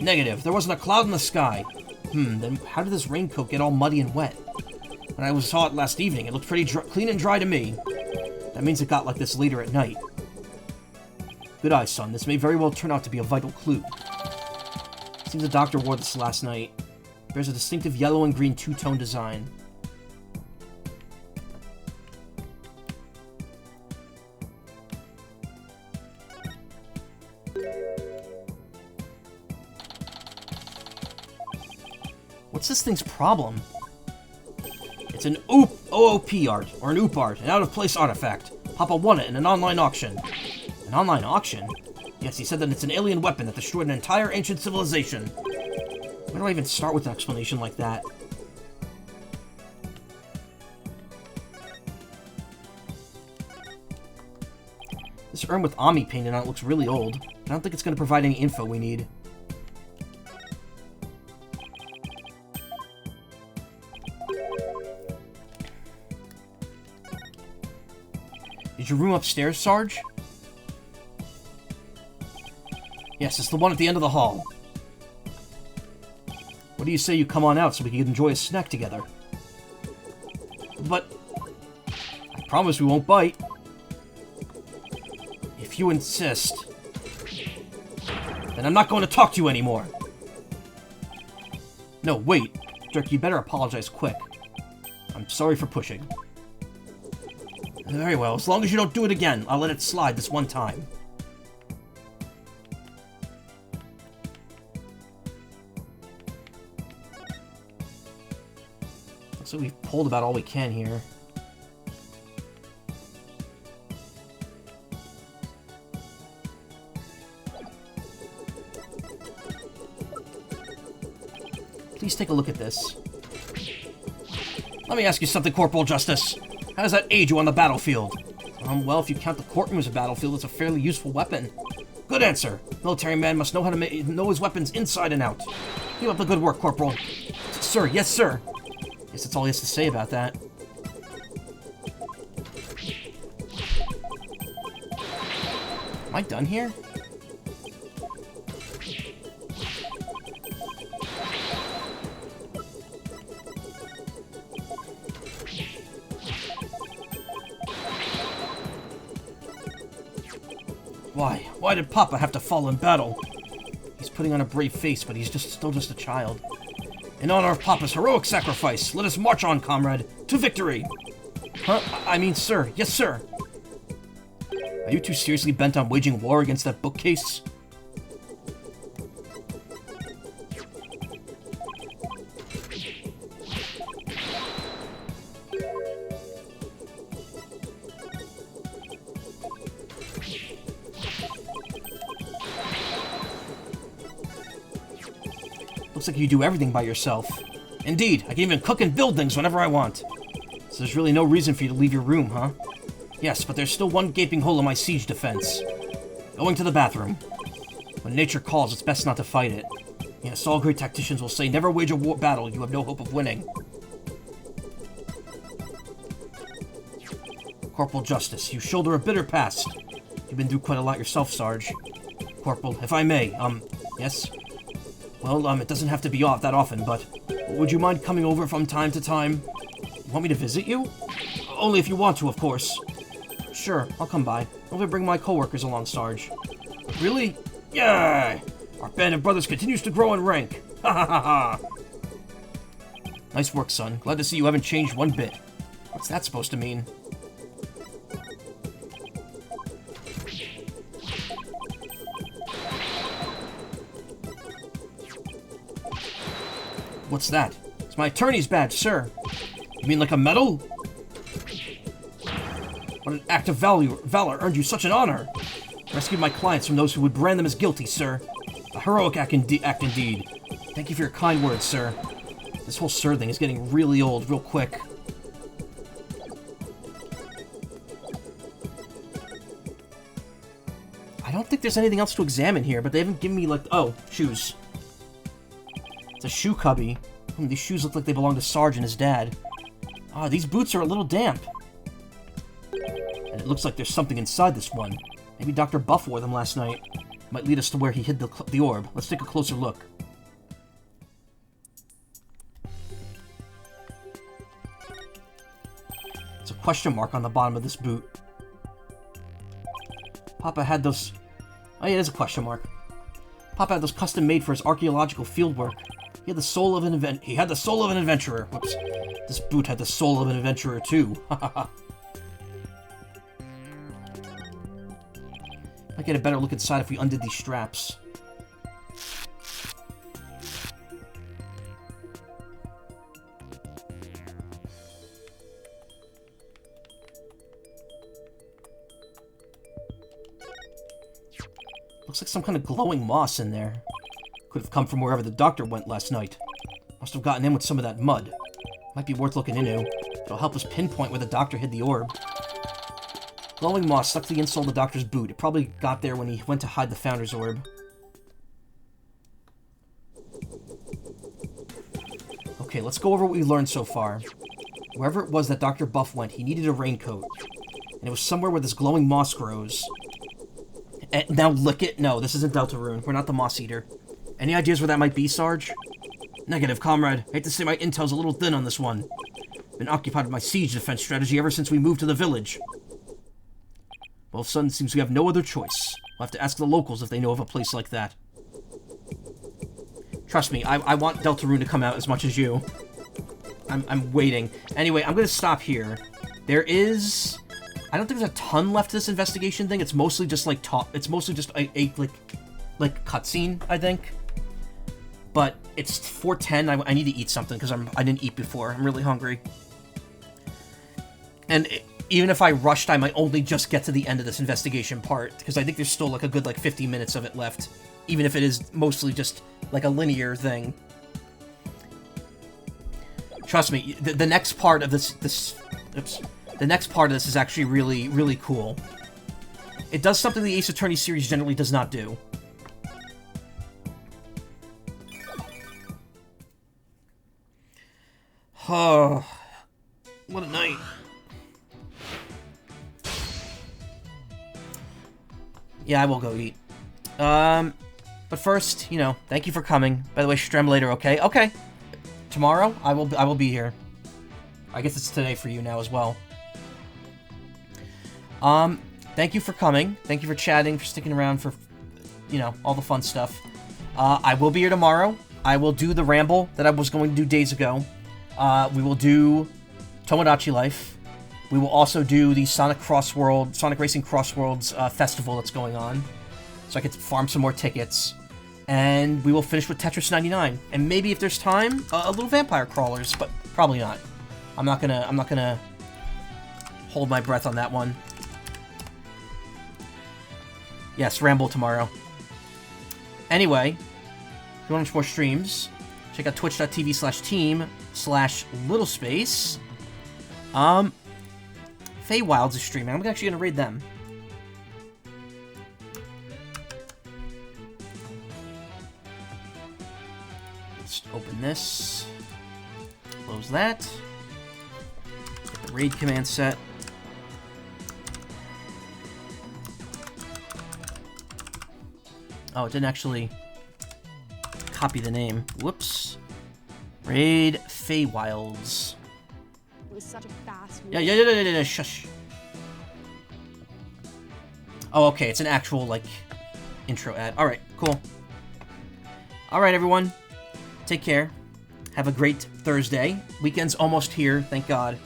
Negative, there wasn't a cloud in the sky. Then how did this raincoat get all muddy and wet? When I saw it last evening, it looked pretty clean and dry to me. That means it got like this later at night. Good eye, son. This may very well turn out to be a vital clue. Seems the doctor wore this last night. There's a distinctive yellow and green two-tone design. What's this thing's problem? It's an OOP art, or an OOP art, an out-of-place artifact. Papa won it in an online auction. An online auction? Yes, he said that it's an alien weapon that destroyed an entire ancient civilization. Where do I even start with an explanation like that? This urn with Ami painted on it looks really old. I don't think it's going to provide any info we need. Is your room upstairs, Sarge? Yes, it's the one at the end of the hall. What do you say you come on out so we can enjoy a snack together? promise we won't bite. If you insist, then I'm not going to talk to you anymore. No, wait. Dirk, you better apologize quick. I'm sorry for pushing. Very well, as long as you don't do it again, I'll let it slide this one time. Looks like we've pulled about all we can here. Please take a look at this. Let me ask you something, Corporal Justice. How does that aid you on the battlefield? Well, if you count the courtroom as a battlefield, it's a fairly useful weapon. Good answer. Military man must know how to know his weapons inside and out. Keep up the good work, Corporal. Sir, yes, sir. Guess that's all he has to say about that. Am I done here? Why did Papa have to fall in battle? He's putting on a brave face, but he's still just a child. In honor of Papa's heroic sacrifice, let us march on, comrade, to victory! Huh? I mean, sir. Yes, sir. Are you too seriously bent on waging war against that bookcase? Looks like you do everything by yourself. Indeed, I can even cook and build things whenever I want. So there's really no reason for you to leave your room, huh? Yes, but there's still one gaping hole in my siege defense. Going to the bathroom. When nature calls, it's best not to fight it. Yes, all great tacticians will say, never wage a battle you have no hope of winning. Corporal Justice, you shoulder a bitter past. You've been through quite a lot yourself, Sarge. Corporal, if I may, yes? Well, it doesn't have to be that often, but would you mind coming over from time to time? You want me to visit you? Only if you want to, of course. Sure, I'll come by. I'll bring my coworkers along, Sarge. Really? Yay! Our band of brothers continues to grow in rank. Ha ha ha ha! Nice work, son. Glad to see you haven't changed one bit. What's that supposed to mean? What's that? It's my attorney's badge, sir. You mean like a medal? What an act of valor earned you such an honor. Rescued my clients from those who would brand them as guilty, sir. A heroic act indeed. Thank you for your kind words, sir. This whole sir thing is getting really old real quick. I don't think there's anything else to examine here, but they haven't given me, like... Oh, shoes. It's a shoe cubby. These shoes look like they belong to Sarge and his dad. Ah, these boots are a little damp. And it looks like there's something inside this one. Maybe Dr. Buff wore them last night. Might lead us to where he hid the orb. Let's take a closer look. It's a question mark on the bottom of this boot. Papa had those... Oh yeah, there's a question mark. Papa had those custom made for his archaeological fieldwork. He had the soul of an adventurer. Whoops. This boot had the soul of an adventurer too. Might get a better look inside if we undid these straps. Looks like some kind of glowing moss in there. Could have come from wherever the doctor went last night. Must have gotten in with some of that mud. Might be worth looking into. It'll help us pinpoint where the doctor hid the orb. Glowing moss stuck to the insole of the doctor's boot. It probably got there when he went to hide the Founder's orb. Okay, let's go over what we learned so far. Wherever it was that Dr. Buff went, he needed a raincoat. And it was somewhere where this glowing moss grows. And now lick it? No, this isn't Deltarune. We're not the Moss Eater. Any ideas where that might be, Sarge? Negative, comrade. Hate to say my intel's a little thin on this one. Been occupied with my siege defense strategy ever since we moved to the village. Well, son, seems we have no other choice. We'll have to ask the locals if they know of a place like that. Trust me, I want Deltarune to come out as much as you. I'm waiting. Anyway, I'm gonna stop here. There is... I don't think there's a ton left of this investigation thing. It's mostly just, like, it's mostly just a cutscene, I think. But it's 4:10. I need to eat something, because I didn't eat before. I'm really hungry. And even if I rushed, I might only just get to the end of this investigation part, because I think there's still, like, a good, 50 minutes of it left. Even if it is mostly just, like, a linear thing. Trust me, the next part of this... Oops. The next part of this is actually really, really cool. It does something the Ace Attorney series generally does not do. Oh, what a night. Yeah, I will go eat. But first, you know, thank you for coming. By the way, Stremlator, okay? Okay. Tomorrow, I will be here. I guess it's today for you now as well. Thank you for coming. Thank you for chatting, for sticking around for, you know, all the fun stuff. I will be here tomorrow. I will do the ramble that I was going to do days ago. We will do Tomodachi Life. We will also do the Sonic Racing Crossworlds festival that's going on. So I can farm some more tickets. And we will finish with Tetris 99. And maybe if there's time, a little Vampire Crawlers, but probably not. I'm not gonna hold my breath on that one. Yes, ramble tomorrow. Anyway, if you want to watch more streams, check out twitch.tv/team/littlespace. Feywilds is streaming. I'm actually gonna raid them. Let's open this. Close that. Get the raid command set. Oh, it didn't actually copy the name. Whoops. Raid Feywilds. It was such a fast move. Yeah, shush. Oh, okay, it's an actual, like, intro ad. Alright, cool. Alright, everyone. Take care. Have a great Thursday. Weekend's almost here, thank God.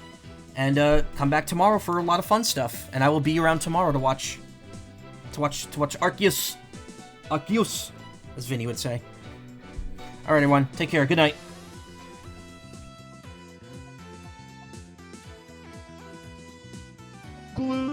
And, come back tomorrow for a lot of fun stuff. And I will be around tomorrow to watch Arceus, as Vinny would say. Alright, everyone. Take care. Good night. Glue.